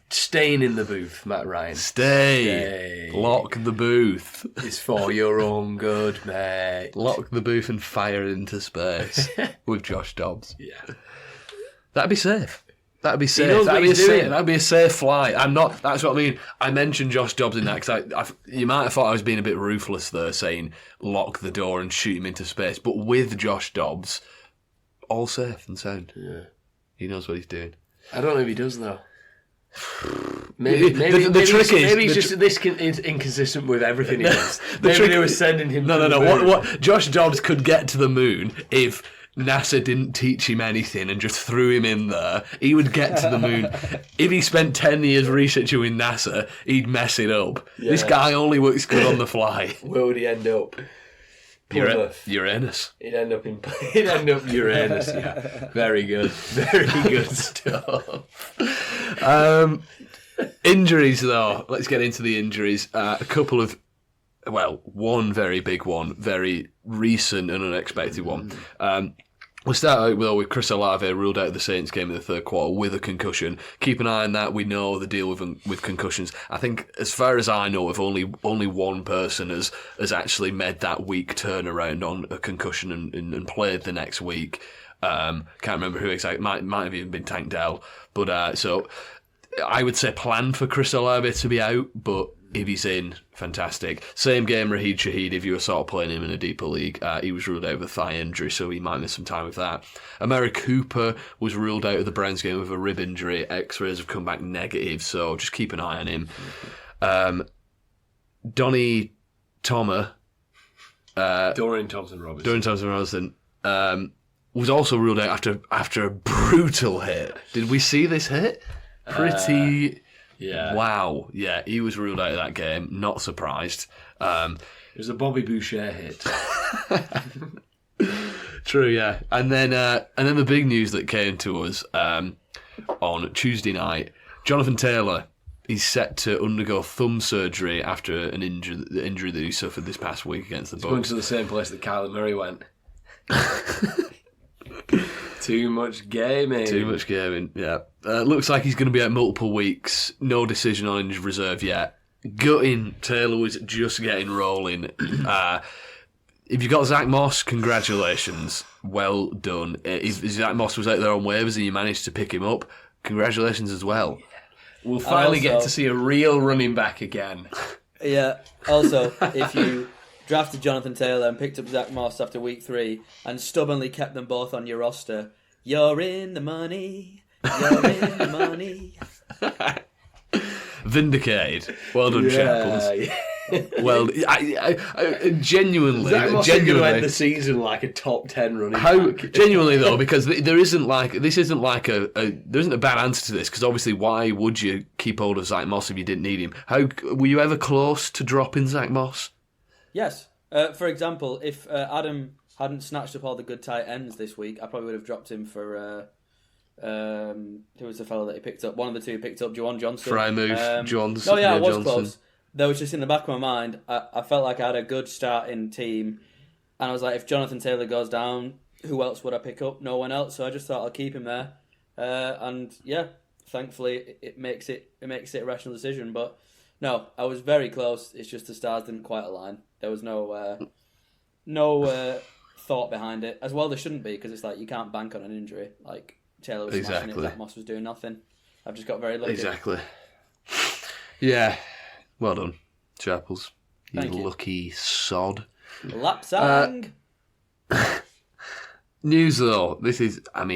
in the booth, Matt Ryan. Stay. Lock the booth. It's for your own good, mate. Lock the booth and fire into space with Josh Dobbs. Yeah. That'd be safe. That'd be safe. That'd be a safe flight. I'm not. That's what I mean. I mentioned Josh Dobbs in that because you might have thought I was being a bit ruthless there, saying lock the door and shoot him into space. But with Josh Dobbs, all safe and sound. Yeah, he knows what he's doing. I don't know if he does though. Maybe he's just this inconsistent with everything he does. Maybe they were sending him. No. What Josh Dobbs could get to the moon if NASA didn't teach him anything and just threw him in there. He would get to the moon. If he spent 10 years researching with NASA, he'd mess it up. Yeah. This guy only works good on the fly. Where would he end up? Plymouth. Uranus. He'd end up Uranus. Yeah, very good, very good stuff. Injuries, though. Let's get into the injuries. A couple of, one very big one, very recent and unexpected one. We'll start out with Chris Olave ruled out of the Saints game in the third quarter with a concussion. Keep an eye on that. We know the deal with concussions. I think, as far as I know, if only one person has actually made that week turnaround on a concussion and played the next week. Can't remember who exactly. Might have even been Tank Dell. But so I would say plan for Chris Olave to be out, but if he's in, fantastic. Same game, Raheed Shaheed, if you were sort of playing him in a deeper league. He was ruled out with a thigh injury, so he might miss some time with that. Amari Cooper was ruled out of the Browns game with a rib injury. X-rays have come back negative, so just keep an eye on him. Donnie Dorian Thompson-Robinson was also ruled out after a brutal hit. Did we see this hit? Yeah. Wow. Yeah, he was ruled out of that game. Not surprised. It was a Bobby Boucher hit. True, yeah. And then the big news that came to us on Tuesday night, Jonathan Taylor, he's set to undergo thumb surgery after the injury that he suffered this past week against the Bucs. Going to the same place that Kyler Murray went. Too much gaming, yeah. Looks like he's going to be out multiple weeks. No decision on injured reserve yet. Gutting, Taylor was just getting rolling. If you got Zach Moss, congratulations. Well done. If Zach Moss was out there on waivers and you managed to pick him up, congratulations as well. We'll finally get to see a real running back again. Yeah, also, if you drafted Jonathan Taylor and picked up Zach Moss after week 3 and stubbornly kept them both on your roster, you're in the money. You're in the money. Vindicated. Well done, Sharples. Yeah. Well, I genuinely, Zach Moss is going to end the season like a top 10 running back. Genuinely though, because there isn't a bad answer to this. Because obviously, why would you keep hold of Zach Moss if you didn't need him? How were you ever close to dropping Zach Moss? Yes. For example, if Adam hadn't snatched up all the good tight ends this week, I probably would have dropped him for who was the fellow that he picked up? One of the two he picked up, Juwan Johnson. Frymouth, Johnson. No, yeah, I was Johnson. close. That was just in the back of my mind. I felt like I had a good starting team, and I was like, if Jonathan Taylor goes down, who else would I pick up? No one else. So I just thought I'll keep him there. And yeah, thankfully it makes it a rational decision. But no, I was very close. It's just the stars didn't quite align. There was no thought behind it. As well, there shouldn't be, because it's like you can't bank on an injury. Like Taylor was smashing it, Zach Moss was doing nothing. I've just got very lucky. Exactly. Yeah. Well done, Sharples. You lucky sod. Lapsang. News though. This is, a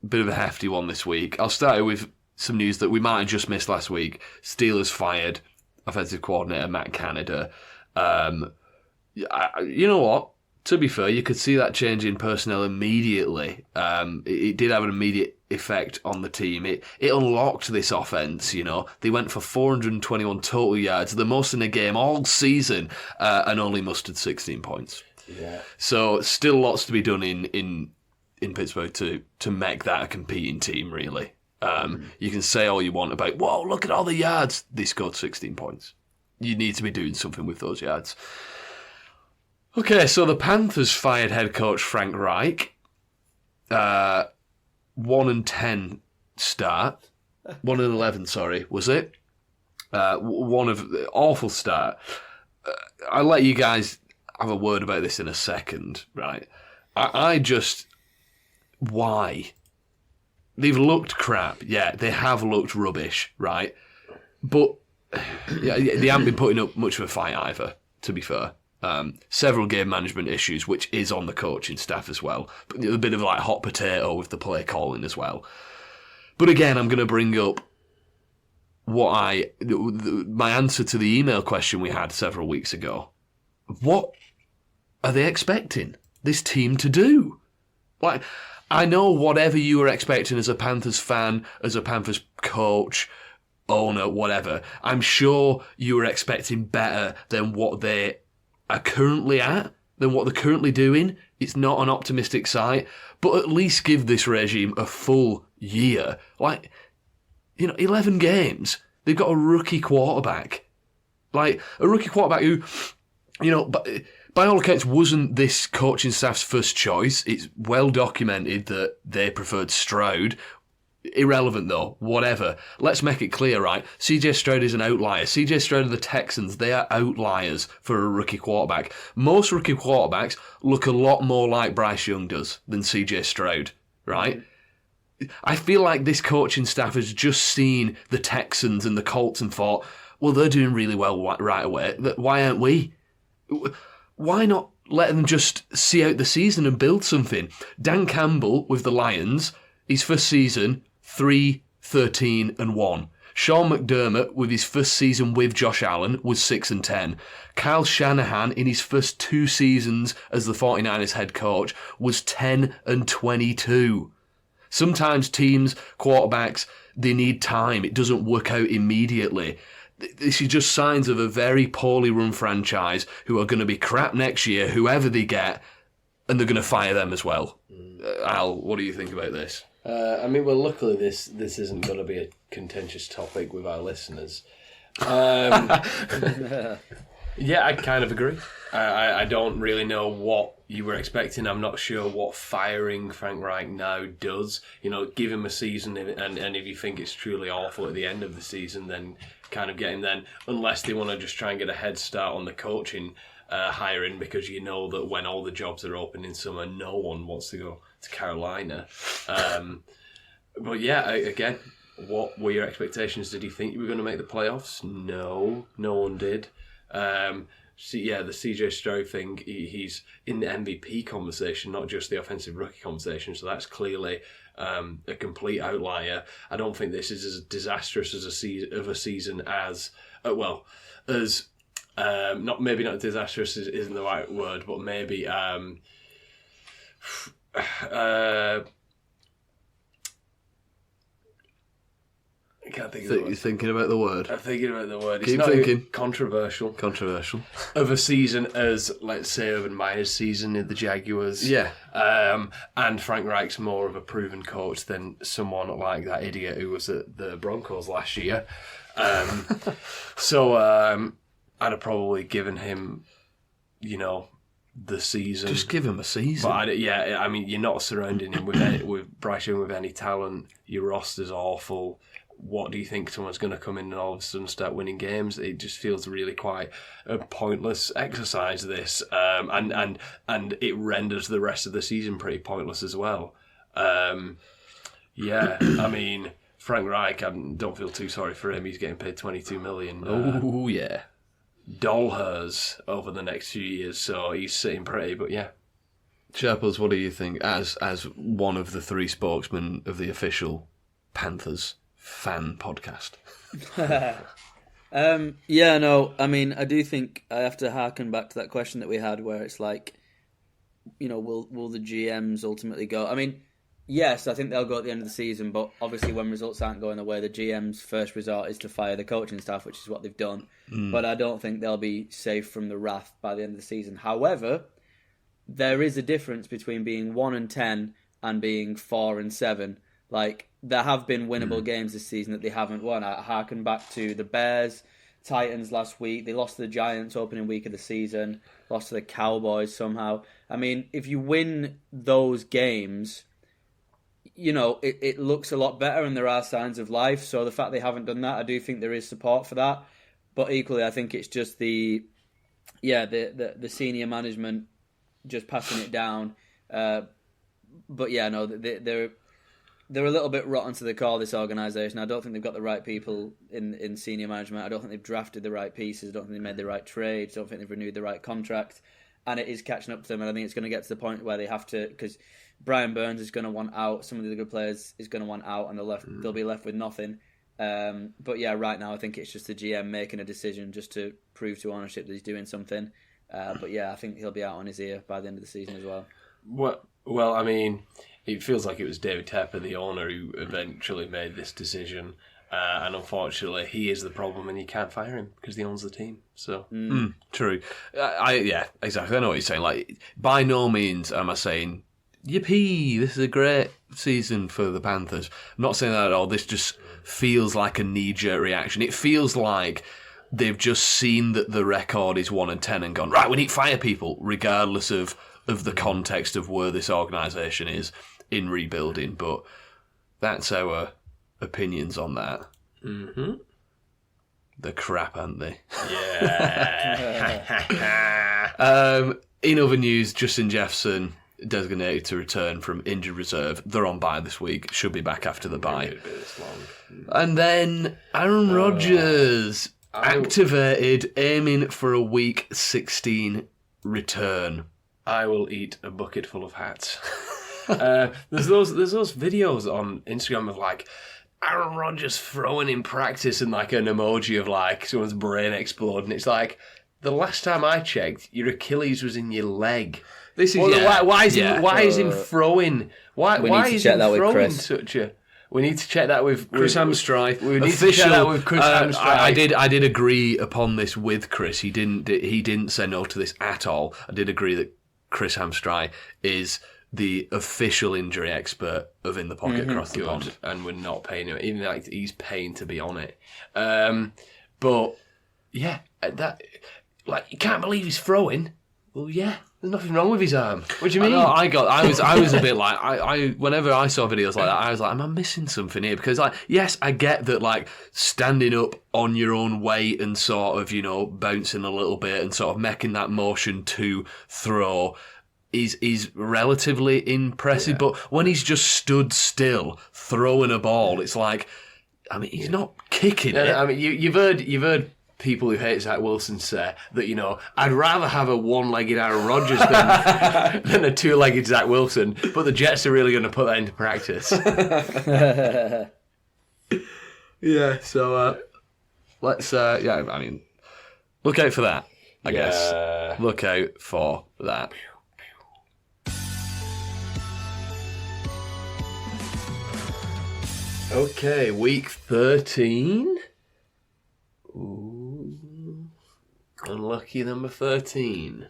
bit of a hefty one this week. I'll start with some news that we might have just missed last week. Steelers fired offensive coordinator Matt Canada. You know what? To be fair, you could see that change in personnel immediately. It did have an immediate effect on the team. It unlocked this offense, you know. They went for 421 total yards, the most in a game all season, and only mustered 16 points. Yeah. So still lots to be done in Pittsburgh to make that a competing team, really. You can say all you want about, whoa, look at all the yards. They scored 16 points. You need to be doing something with those yards. Okay, so the Panthers fired head coach Frank Reich. 1-10 start. 1-11, sorry, was it? One of the awful start. I'll let you guys have a word about this in a second, right? Why? They've looked crap. Yeah, they have looked rubbish, right? But yeah, they haven't been putting up much of a fight either, to be fair. Several game management issues, which is on the coaching staff as well. But a bit of like hot potato with the play calling as well. But again, I'm going to bring up my answer to the email question we had several weeks ago. What are they expecting this team to do? Like, I know whatever you were expecting as a Panthers fan, as a Panthers coach, owner, whatever, I'm sure you were expecting better than what they are currently at. than what they're currently doing. It's not an optimistic sight, but at least give this regime a full year. 11 games. They've got a rookie quarterback. A rookie quarterback who, by all accounts, wasn't this coaching staff's first choice. It's well documented that they preferred Stroud. Irrelevant though, whatever. Let's make it clear, right? CJ Stroud is an outlier. CJ Stroud of the Texans, they are outliers for a rookie quarterback. Most rookie quarterbacks look a lot more like Bryce Young does than CJ Stroud, right? I feel like this coaching staff has just seen the Texans and the Colts and thought, well, they're doing really well right away. Why aren't we? Why not let them just see out the season and build something? Dan Campbell with the Lions, his first season, 3-13-1. Sean McDermott with his first season with Josh Allen was 6-10. Kyle Shanahan in his first 2 seasons as the 49ers head coach was 10-22. Sometimes teams, quarterbacks, they need time. It doesn't work out immediately. This is just signs of a very poorly run franchise who are going to be crap next year, whoever they get, and they're going to fire them as well. Al, what do you think about this? Luckily this isn't going to be a contentious topic with our listeners. Yeah, I kind of agree. I don't really know what you were expecting. I'm not sure what firing Frank Reich now does. Give him a season, and if you think it's truly awful at the end of the season, then kind of get him then, unless they want to just try and get a head start on the coaching hiring, because you know that when all the jobs are open in summer, no one wants to go to Carolina. But yeah, again, what were your expectations? Did you think you were going to make the playoffs? No one did. The CJ Stroud thing, he's in the MVP conversation, not just the offensive rookie conversation, so that's clearly a complete outlier. I don't think this is as disastrous as a season as not disastrous isn't the right word, but maybe I can't think of the word. You're thinking about the word. I'm thinking about the word. It's Keep not thinking. Controversial. Of a season as, let's say, Urban Meyer's season in the Jaguars. Yeah. And Frank Reich's more of a proven coach than someone like that idiot who was at the Broncos last year. So I'd have probably given him, the season. Just give him a season. But you're not surrounding him with Bryce Young with any talent. Your roster's awful. What do you think someone's going to come in and all of a sudden start winning games? It just feels really quite a pointless exercise, this. And it renders the rest of the season pretty pointless as well. Frank Reich, I don't feel too sorry for him. He's getting paid $22 million. Oh, yeah. Dollars over the next few years, so he's sitting pretty, but yeah. Sharples, what do you think, as one of the 3 spokesmen of the official Panthers fan podcast? I do think I have to harken back to that question that we had where it's like, will the GMs ultimately go? Yes, I think they'll go at the end of the season, but obviously when results aren't going their way, the GM's first resort is to fire the coaching staff, which is what they've done. But I don't think they'll be safe from the wrath by the end of the season. However, there is a difference between being 1-10 and being 4-7. There have been winnable games this season that they haven't won. I harken back to the Bears, Titans last week. They lost to the Giants opening week of the season, lost to the Cowboys somehow. If you win those games, it looks a lot better and there are signs of life. So the fact they haven't done that, I do think there is support for that. But equally, I think it's just the senior management just passing it down. They're a little bit rotten to the core, this organisation. I don't think they've got the right people in senior management. I don't think they've drafted the right pieces. I don't think they made the right trades. I don't think they've renewed the right contract. And it is catching up to them. And I think it's going to get to the point where they have to, because Brian Burns is going to want out. Some of the good players is going to want out, and they'll be left with nothing. Right now I think it's just the GM making a decision just to prove to ownership that he's doing something. I think he'll be out on his ear by the end of the season as well. It feels like it was David Tepper, the owner, who eventually made this decision. And unfortunately, he is the problem, and you can't fire him because he owns the team. So True. Yeah, exactly. I know what you're saying. Like, by no means am I saying, yippee, this is a great season for the Panthers. I'm not saying that at all. This just feels like a knee-jerk reaction. It feels like they've just seen that the record is 1-10 and gone, right, we need to fire people, regardless of the context of where this organisation is in rebuilding. But that's our opinions on that. Mm-hmm. The crap, aren't they? Yeah. In other news, Justin Jefferson designated to return from injured reserve. They're on bye this week. Should be back after the bye. And then Aaron Rodgers activated, aiming for a Week 16 return. I will eat a bucket full of hats. There's those videos on Instagram of like Aaron Rodgers throwing in practice and like an emoji of like someone's brain exploding. It's like, the last time I checked, your Achilles was in your leg. This is why is him throwing? Why is he throwing such a? We need to check that with Chris Hamstry. We need to check that with Chris Hamstry. I did agree upon this with Chris. He didn't say no to this at all. I did agree that Chris Hamstry is the official injury expert of In the Pocket across the pond, and we're not paying him. Even like he's paying to be on it. But yeah, that like you can't believe he's throwing. Well, yeah, there's nothing wrong with his arm. What do you mean? I was a bit like I whenever I saw videos like that, I was like, am I missing something here? Because like, yes, I get that like standing up on your own weight and sort of, you know, bouncing a little bit and sort of making that motion to throw is relatively impressive. But when he's just stood still throwing a ball, it's like, I mean, he's not kicking it. I mean, you've heard people who hate Zach Wilson say that, you know, I'd rather have a one-legged Aaron Rodgers than a two-legged Zach Wilson, but the Jets are really going to put that into practice. Yeah, so let's, I mean, look out for that, I guess. Look out for that. Okay, week 13. Ooh. Unlucky number 13.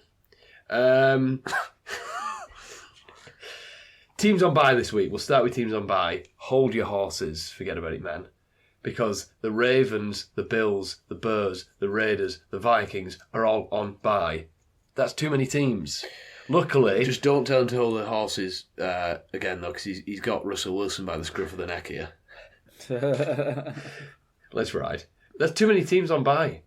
Teams on bye this week. We'll start with teams on bye. Hold your horses. Forget about it, man. Because the Ravens, the Bills, the Bears, the Raiders, the Vikings are all on bye. That's too many teams. Luckily... Just don't tell him to hold the horses again, though, because he's got Russell Wilson by the scruff of the neck here. Let's ride. There's too many teams on bye.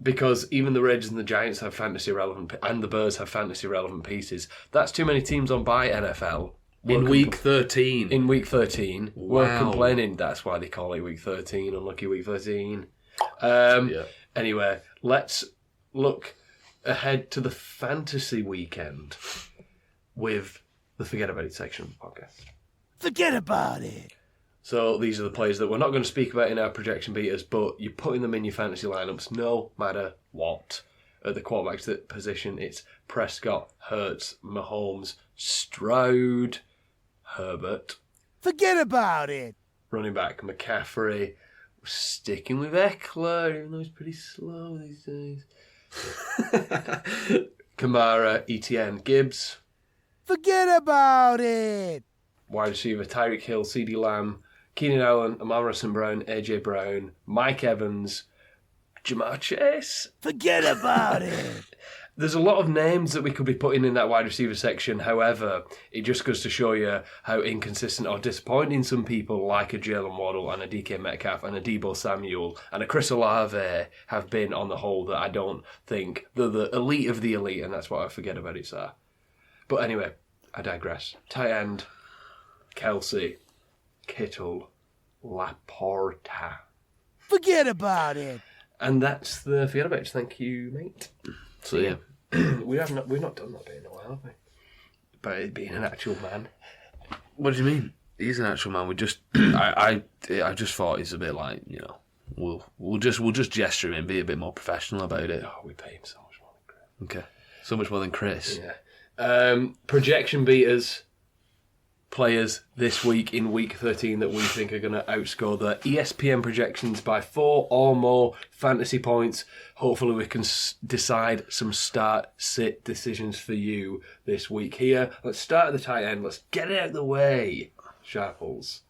Because even the Raiders and the Giants have fantasy relevant, and the Bears have fantasy relevant pieces. That's too many teams on bye, NFL. In week 13. In week 13. Wow. We're complaining. That's why they call it week 13. Unlucky week 13. Anyway, let's look ahead to the fantasy weekend with the Forget About It section of the podcast. Forget about it. So these are the players that we're not going to speak about in our projection beaters, but you're putting them in your fantasy lineups no matter what. At the quarterback position, it's Prescott, Hurts, Mahomes, Stroud, Herbert. Forget about it. Running back, McCaffrey. We're sticking with Eckler, even though he's pretty slow these days. Kamara, Etienne, Gibbs. Forget about it. Wide receiver, Tyreek Hill, CeeDee Lamb, Keenan Allen, Amon-Ra St. Brown, AJ Brown, Mike Evans, Jamar Chase. Forget about it. There's a lot of names that we could be putting in that wide receiver section. However, it just goes to show you how inconsistent or disappointing some people like a Jalen Waddle and a DK Metcalf and a Deebo Samuel and a Chris Olave have been on the whole, that I don't think they're the elite of the elite, and that's what I Forget About It, sir. But anyway, I digress. Tight end, Kelsey, Kittle, Laporta. Forget about it. And that's the Forget About It. Thank you, mate. So yeah, we've not done that bit in a while, have we? About it being an actual man. what do you mean? He's an actual man. We just, I just thought he's a bit like, you know, we'll just gesture him and be a bit more professional about it. Oh, we pay him so much more than Chris. Okay, so much more than Chris. Yeah. Projection beaters. players this week in Week 13 that we think are going to outscore the ESPN projections by 4 or more fantasy points. Hopefully we can decide some start-sit decisions for you this week here. Let's start at the tight end. Let's get it out of the way. Sharples.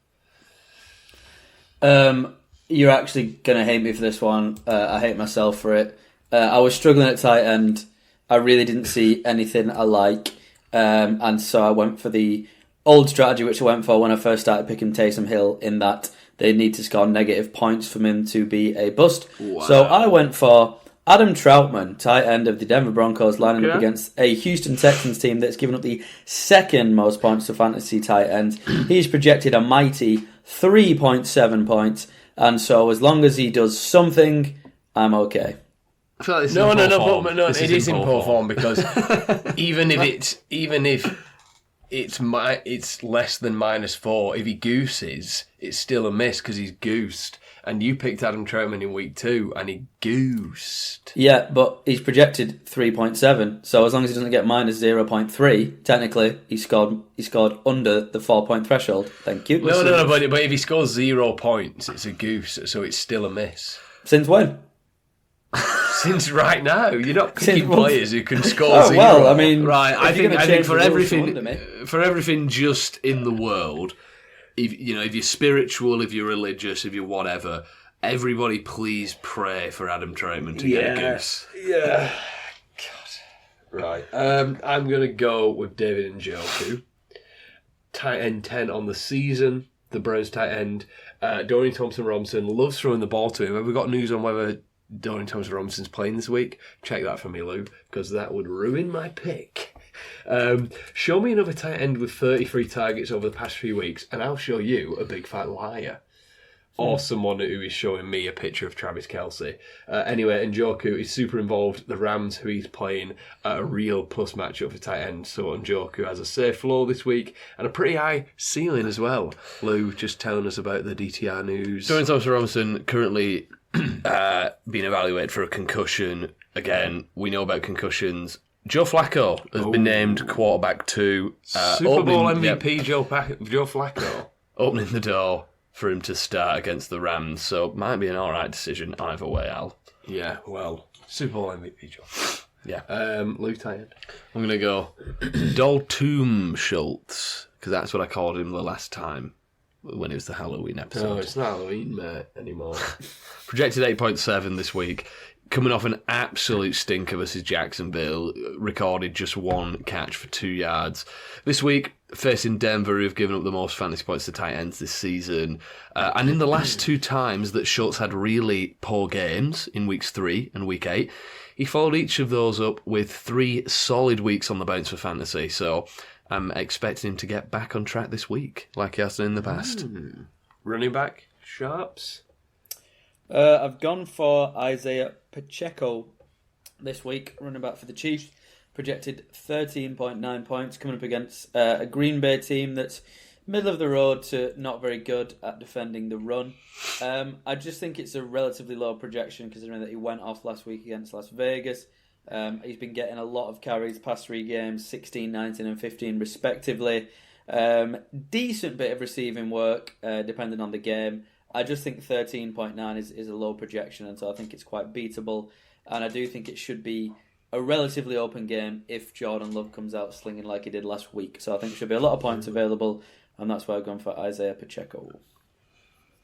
You're actually going to hate me for this one. I hate myself for it. I was struggling at tight end. I really didn't see anything I like. And so I went for the old strategy, which I went for when I first started picking Taysom Hill, in that they need to score negative points for him to be a bust. Wow. So I went for Adam Troutman, tight end of the Denver Broncos, lining up against a Houston Texans team that's given up the second most points to fantasy tight ends. He's projected a mighty 3.7 points, and so as long as he does something, I'm okay. I feel like No, it is in poor form because even if it's less than -4, if he gooses, it's still a miss because he's goosed. And you picked Adam Troutman in week 2, and he goosed. Yeah, but he's projected 3.7, so as long as he doesn't get -0.3, technically he scored under the 4-point threshold. Thank you. No, but if he scores 0 points, it's a goose, so it's still a miss. Since when? Since right now, you're not picking players who can score 0. Well, I mean, right. I think for everything, everything just in the world, if you're spiritual, if you're religious, if you're whatever, everybody please pray for Adam Troutman to get a goose. Yeah. God. Right. I'm gonna go with David Njoku. Tight end 10 on the season. The Browns tight end. Dorian Thompson-Robinson loves throwing the ball to him. Have we got news on whether Dorian Thompson-Robinson's playing this week? Check that for me, Lou, because that would ruin my pick. Show me another tight end with 33 targets over the past few weeks, and I'll show you a big fat liar. Or someone who is showing me a picture of Travis Kelce. Anyway, Njoku is super involved. The Rams, who he's playing, a real plus matchup for tight end. So Njoku has a safe floor this week and a pretty high ceiling as well. Lou, just telling us about the DTR news. Dorian Thompson-Robinson currently being evaluated for a concussion. Again, we know about concussions. Joe Flacco has been named quarterback 2. Super Bowl MVP Joe Flacco. Opening the door for him to start against the Rams, so it might be an alright decision either way, Al. Yeah, well, Super Bowl MVP Joe. Yeah. Lou tight end. I'm going to go Dalton Schultz, because that's what I called him the last time when it was the Halloween episode. No, it's not Halloween, mate, anymore. Projected 8.7 this week. Coming off an absolute stinker versus Jacksonville, recorded just 1 catch for 2 yards. This week, facing Denver, who have given up the most fantasy points to tight ends this season. And in the last 2 times that Schultz had really poor games, in weeks 3 and week 8, he followed each of those up with 3 solid weeks on the bounce for fantasy. So I'm expecting him to get back on track this week, like he has done in the past. Running back, Sharps. I've gone for Isaiah Pacheco this week, running back for the Chiefs. Projected 13.9 points, coming up against a Green Bay team that's middle of the road to not very good at defending the run. I just think it's a relatively low projection considering that he went off last week against Las Vegas. He's been getting a lot of carries past 3 games, 16, 19 and 15 respectively. Decent bit of receiving work depending on the game. I just think 13.9 is a low projection, and so I think it's quite beatable. And I do think it should be a relatively open game if Jordan Love comes out slinging like he did last week. So I think there should be a lot of points available, and that's why I've gone for Isaiah Pacheco.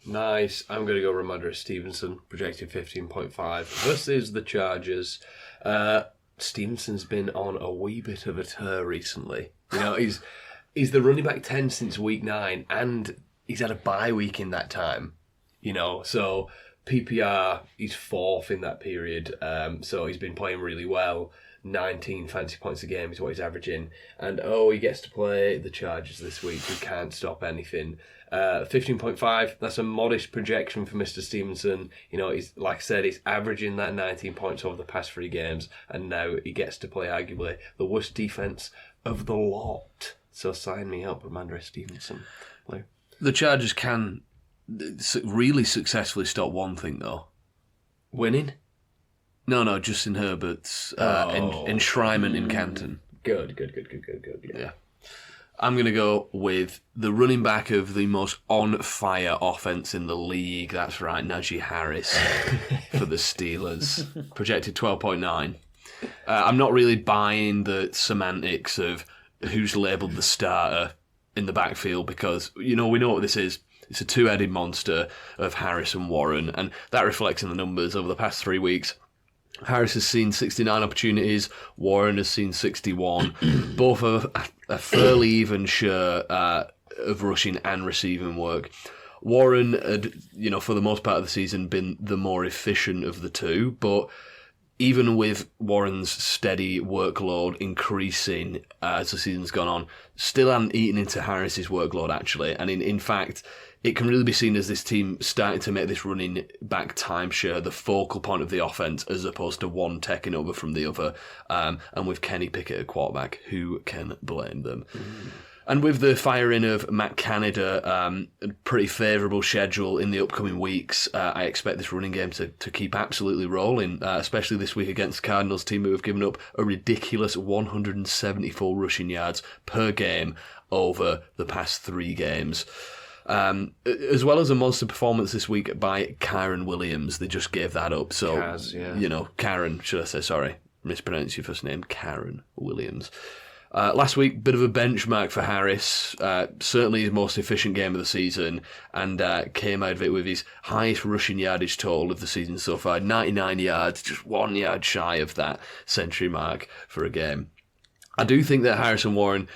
Nice. I'm going to go Ramondre Stevenson, projected 15.5 versus the Chargers. Stevenson's been on a wee bit of a tear recently. He's the running back 10 since week 9, and he's had a bye week in that time. So PPR, he's 4th in that period. So he's been playing really well. 19 fantasy points a game is what he's averaging. And he gets to play the Chargers this week, who can't stop anything. 15.5, that's a modest projection for Mr. Stevenson. He's, like I said, he's averaging that 19 points over the past 3 games. And now he gets to play arguably the worst defense of the lot. So sign me up, Ramondre Stevenson. Lou. The Chargers can really successfully stop one thing, though. Winning? No, Justin Herbert's enshrinement in Canton. Good. Yeah. I'm going to go with the running back of the most on-fire offense in the league. That's right, Najee Harris for the Steelers. Projected 12.9. I'm not really buying the semantics of who's labelled the starter in the backfield because, we know what this is. It's a two-headed monster of Harris and Warren, and that reflects in the numbers over the past 3 weeks. Harris has seen 69 opportunities. Warren has seen 61. Both have a fairly even share of rushing and receiving work. Warren had, for the most part of the season, been the more efficient of the two, but even with Warren's steady workload increasing as the season's gone on, still hadn't eaten into Harris's workload, actually. And in fact, it can really be seen as this team starting to make this running back timeshare the focal point of the offense as opposed to one taking over from the other. And with Kenny Pickett at quarterback, who can blame them? And with the firing of Matt Canada, a pretty favourable schedule in the upcoming weeks, I expect this running game to keep absolutely rolling, especially this week against the Cardinals, team who have given up a ridiculous 174 rushing yards per game over the past 3 games. As well as a monster performance this week by Kyren Williams. They just gave that up. So, Karen, should I say, sorry, mispronounced your first name, Kyren Williams. Last week, bit of a benchmark for Harris. Certainly his most efficient game of the season, and came out of it with his highest rushing yardage total of the season so far. 99 yards, just 1 yard shy of that century mark for a game. I do think that Harris and Warren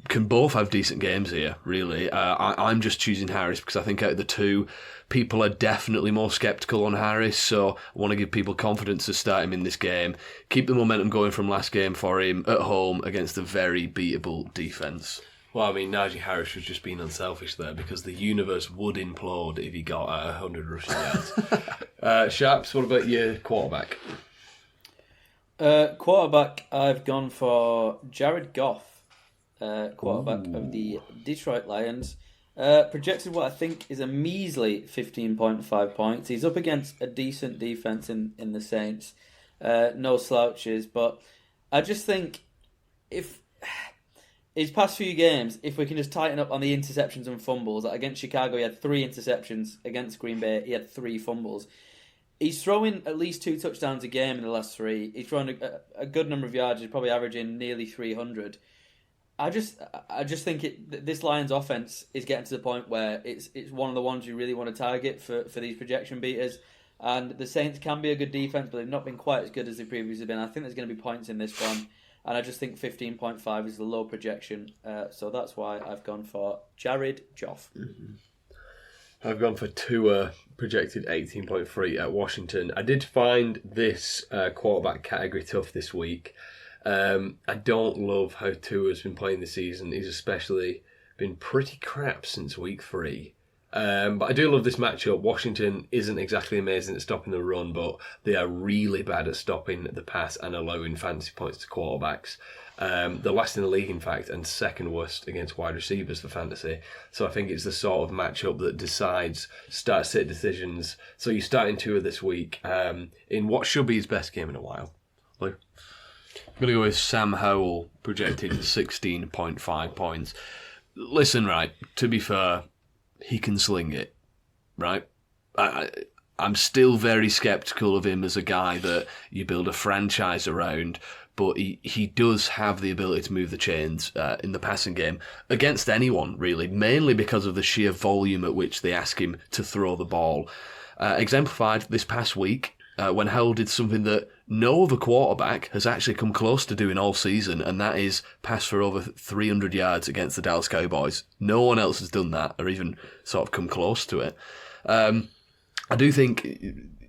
can both have decent games here, really. I'm just choosing Harris because I think out of the two, people are definitely more sceptical on Harris, so I want to give people confidence to start him in this game. Keep the momentum going from last game for him at home against a very beatable defence. Well, I mean, Najee Harris was just being unselfish there because the universe would implode if he got 100 rushing yards. Sharps, what about your quarterback? Quarterback, I've gone for Jared Goff. Quarterback of the Detroit Lions. Projected what I think is a measly 15.5 points. He's up against a decent defense in the Saints. No slouches, but I just think if his past few games, if we can just tighten up on the interceptions and fumbles, like against Chicago he had 3 interceptions, against Green Bay he had 3 fumbles. He's throwing at least 2 touchdowns a game in the last 3. He's throwing a good number of yards. He's probably averaging nearly 300. I just think this Lions offense is getting to the point where it's one of the ones you really want to target for these projection beaters. And the Saints can be a good defense, but they've not been quite as good as they've previously been. I think there's going to be points in this one, and I just think 15.5 is the low projection. So that's why I've gone for Jared Goff. Mm-hmm. I've gone for Tua, projected 18.3 at Washington. I did find this quarterback category tough this week. I don't love how Tua's been playing this season. He's especially been pretty crap since week 3. But I do love this matchup. Washington isn't exactly amazing at stopping the run, but they are really bad at stopping the pass and allowing fantasy points to quarterbacks. They're last in the league, in fact, and second worst against wide receivers for fantasy. So I think it's the sort of matchup that decides start-sit decisions. So you're starting Tua this week in what should be his best game in a while. Luke? I'm going to go with Sam Howell, projected 16.5 points. Listen, right, to be fair, he can sling it, right? I'm still very sceptical of him as a guy that you build a franchise around, but he does have the ability to move the chains in the passing game against anyone, really, mainly because of the sheer volume at which they ask him to throw the ball. Exemplified this past week when Howell did something that no other quarterback has actually come close to doing all season, and that is pass for over 300 yards against the Dallas Cowboys. No one else has done that or even sort of come close to it. I do think,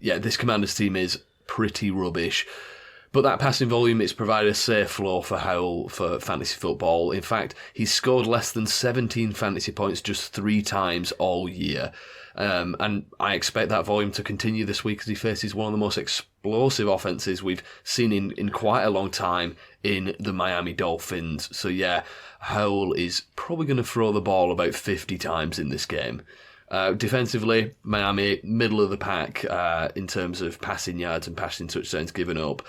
this Commanders team is pretty rubbish, but that passing volume, it's provided a safe floor for Howell for fantasy football. In fact, he's scored less than 17 fantasy points just 3 times all year. And I expect that volume to continue this week as he faces one of the most explosive offenses we've seen in quite a long time in the Miami Dolphins. So Howell is probably going to throw the ball about 50 times in this game. Defensively, Miami, middle of the pack in terms of passing yards and passing touchdowns given up.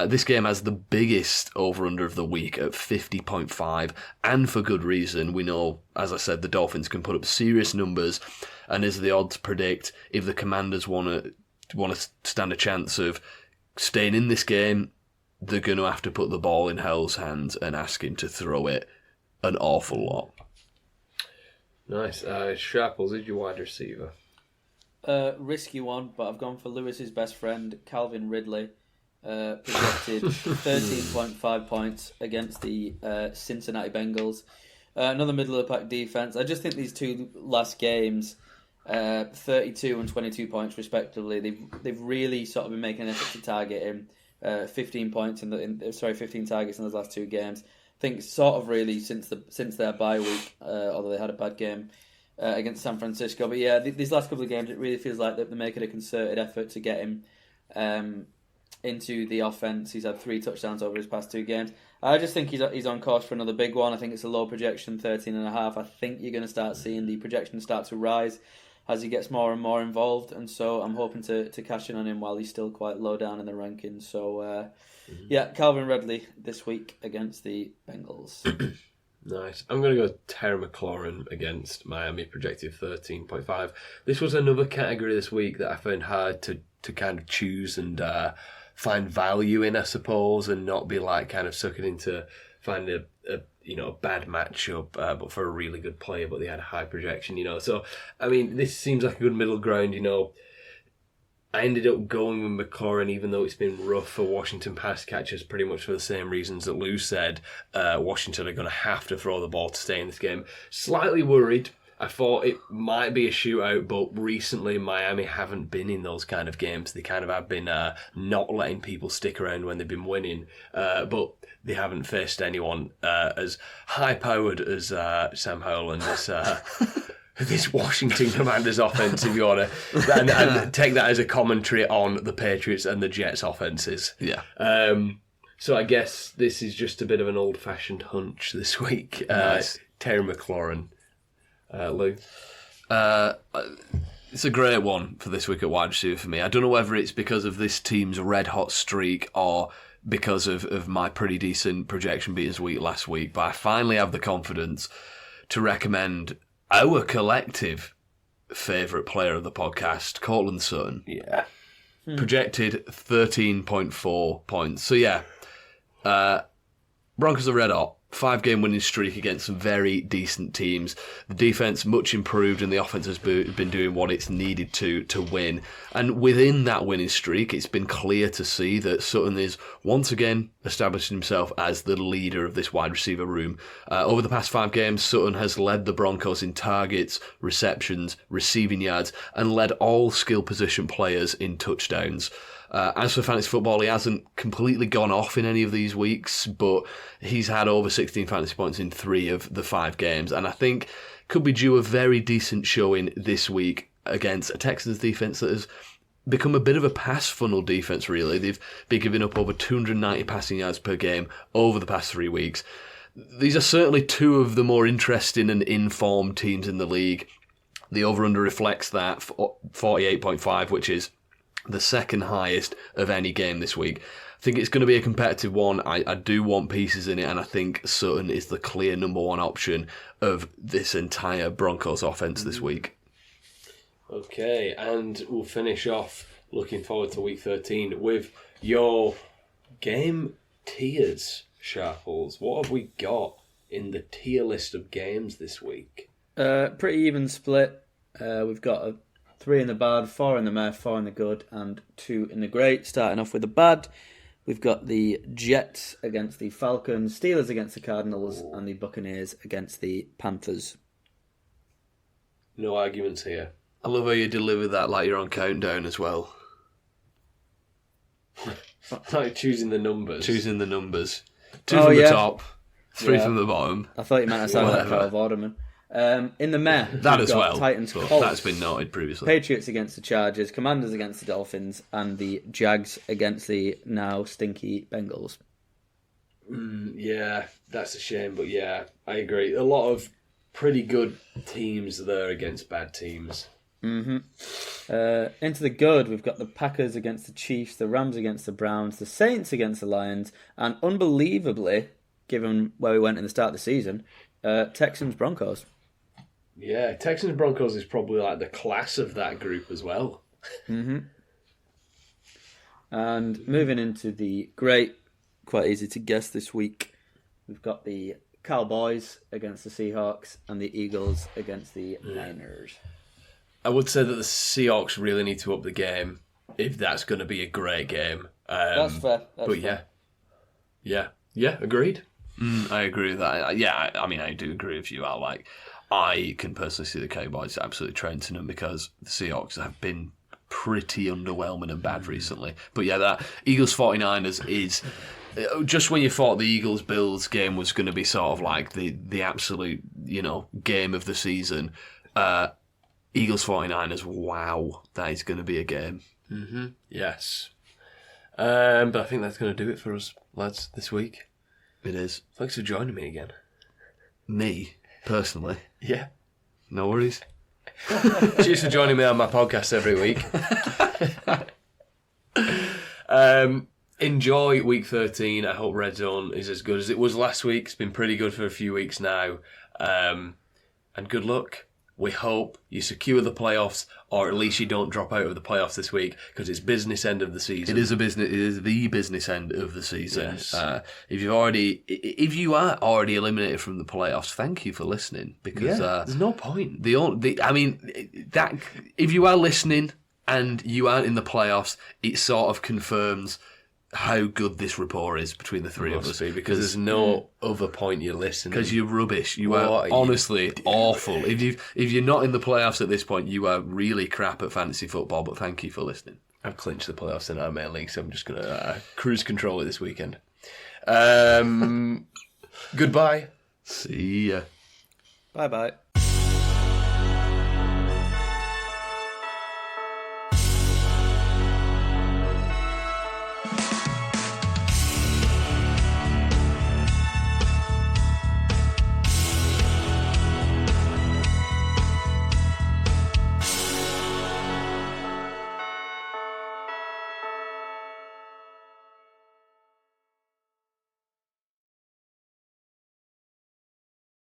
This game has the biggest over-under of the week at 50.5, and for good reason. We know, as I said, the Dolphins can put up serious numbers, and as the odds predict, if the Commanders want to stand a chance of staying in this game, they're going to have to put the ball in Hurl's hands and ask him to throw it an awful lot. Nice. Sharples, who's your wide receiver? Risky one, but I've gone for Lewis's best friend, Calvin Ridley. Projected 13.5 points against the Cincinnati Bengals. Another middle-of-the-pack defense. I just think these two last games, 32 and 22 points respectively, they've really sort of been making an effort to target him. 15 targets in those last two games. I think sort of really since their bye week, although they had a bad game against San Francisco. But yeah, these last couple of games, it really feels like they're making a concerted effort to get him into the offense. He's had 3 touchdowns over his past 2 games. I just think he's on course for another big one. I think it's a low projection, 13.5. I think you're going to start seeing the projection start to rise as he gets more and more involved, and so I'm hoping to cash in on him while he's still quite low down in the rankings. So, Calvin Ridley this week against the Bengals. Nice. I'm going to go Terry McLaurin against Miami, projected 13.5. This was another category this week that I found hard to kind of choose and find value in, I suppose, and not be like kind of sucking into finding a bad matchup, but for a really good player, but they had a high projection, So, I mean, this seems like a good middle ground, I ended up going with McLaurin, even though it's been rough for Washington pass catchers, pretty much for the same reasons that Lou said. Washington are going to have to throw the ball to stay in this game. Slightly worried. I thought it might be a shootout, but recently Miami haven't been in those kind of games. They kind of have been not letting people stick around when they've been winning, but they haven't faced anyone as high-powered as Sam Howell and this Washington Commanders offense, if you want to, and take that as a commentary on the Patriots and the Jets offenses. Yeah. So I guess this is just a bit of an old-fashioned hunch this week. Nice. Terry McLaurin. Lou? It's a great one for this week at wide receiver for me. I don't know whether it's because of this team's red-hot streak or because of my pretty decent projection beaters week last week, but I finally have the confidence to recommend our collective favourite player of the podcast, Cortland Sutton. Yeah. Projected 13.4 points. So yeah, Broncos are red hot. 5-game winning streak against some very decent teams. The defense much improved and the offense has been doing what it's needed to win. And within that winning streak, it's been clear to see that Sutton is once again establishing himself as the leader of this wide receiver room. Over the past 5 games, Sutton has led the Broncos in targets, receptions, receiving yards, and led all skill position players in touchdowns. As for fantasy football, he hasn't completely gone off in any of these weeks, but he's had over 16 fantasy points in 3 of the 5 games, and I think could be due a very decent showing this week against a Texans defense that has become a bit of a pass funnel defense, really. They've been giving up over 290 passing yards per game over the past 3 weeks. These are certainly 2 of the more interesting and informed teams in the league. The over-under reflects that, 48.5, which is the second highest of any game this week. I think it's going to be a competitive one. I do want pieces in it, and I think Sutton is the clear number 1 option of this entire Broncos offense this week. Okay, and we'll finish off looking forward to week 13 with your game tiers, Sharples. What have we got in the tier list of games this week? Pretty even split. We've got 3 in the bad, 4 in the meh, 4 in the good, and 2 in the great. Starting off with the bad, we've got the Jets against the Falcons, Steelers against the Cardinals, and the Buccaneers against the Panthers. No arguments here. I love how you deliver that like you're on countdown as well. Like choosing the numbers. 2 from the top, 3 from the bottom. I thought you meant I sounded like Carl Vorderman. In the meh, that as well. Titans, but Colts, that's been noted previously. Patriots against the Chargers, Commanders against the Dolphins, and the Jags against the now stinky Bengals. Yeah, that's a shame, but yeah, I agree. A lot of pretty good teams there against bad teams. Into the good, we've got the Packers against the Chiefs, the Rams against the Browns, the Saints against the Lions, and unbelievably, given where we went in the start of the season, Texans Broncos. Yeah, Texans Broncos is probably like the class of that group as well. And moving into the great, quite easy to guess this week, we've got the Cowboys against the Seahawks and the Eagles against the Niners. I would say that the Seahawks really need to up the game if that's going to be a great game. That's fair. Yeah, agreed. I agree with that. Yeah, I mean, I do agree with you, Al. Like, I can personally see the Cowboys absolutely trouncing them because the Seahawks have been pretty underwhelming and bad recently. But yeah, that Eagles 49ers is just when you thought the Eagles Bills game was going to be sort of like the absolute, game of the season. Eagles 49ers, wow, that is going to be a game. Yes. But I think that's going to do it for us, lads, this week. It is. Thanks for joining me again. Me, personally. Yeah. No worries. Cheers for joining me on my podcast every week. Enjoy week 13. I hope Red Zone is as good as it was last week. It's been pretty good for a few weeks now. And good luck. We hope you secure the playoffs, or at least you don't drop out of the playoffs this week, because it's business end of the season. It is the business end of the season. Yes. If you are already eliminated from the playoffs, thank you for listening. Because there's no point. If you are listening and you aren't in the playoffs, it sort of confirms how good this rapport is between the three of us. Because there's no other point you're listening. Because you're rubbish. You are honestly awful. If you're not in the playoffs at this point, you are really crap at fantasy football, but thank you for listening. I've clinched the playoffs in our main league, so I'm just going to cruise control it this weekend. Goodbye. See ya. Bye-bye.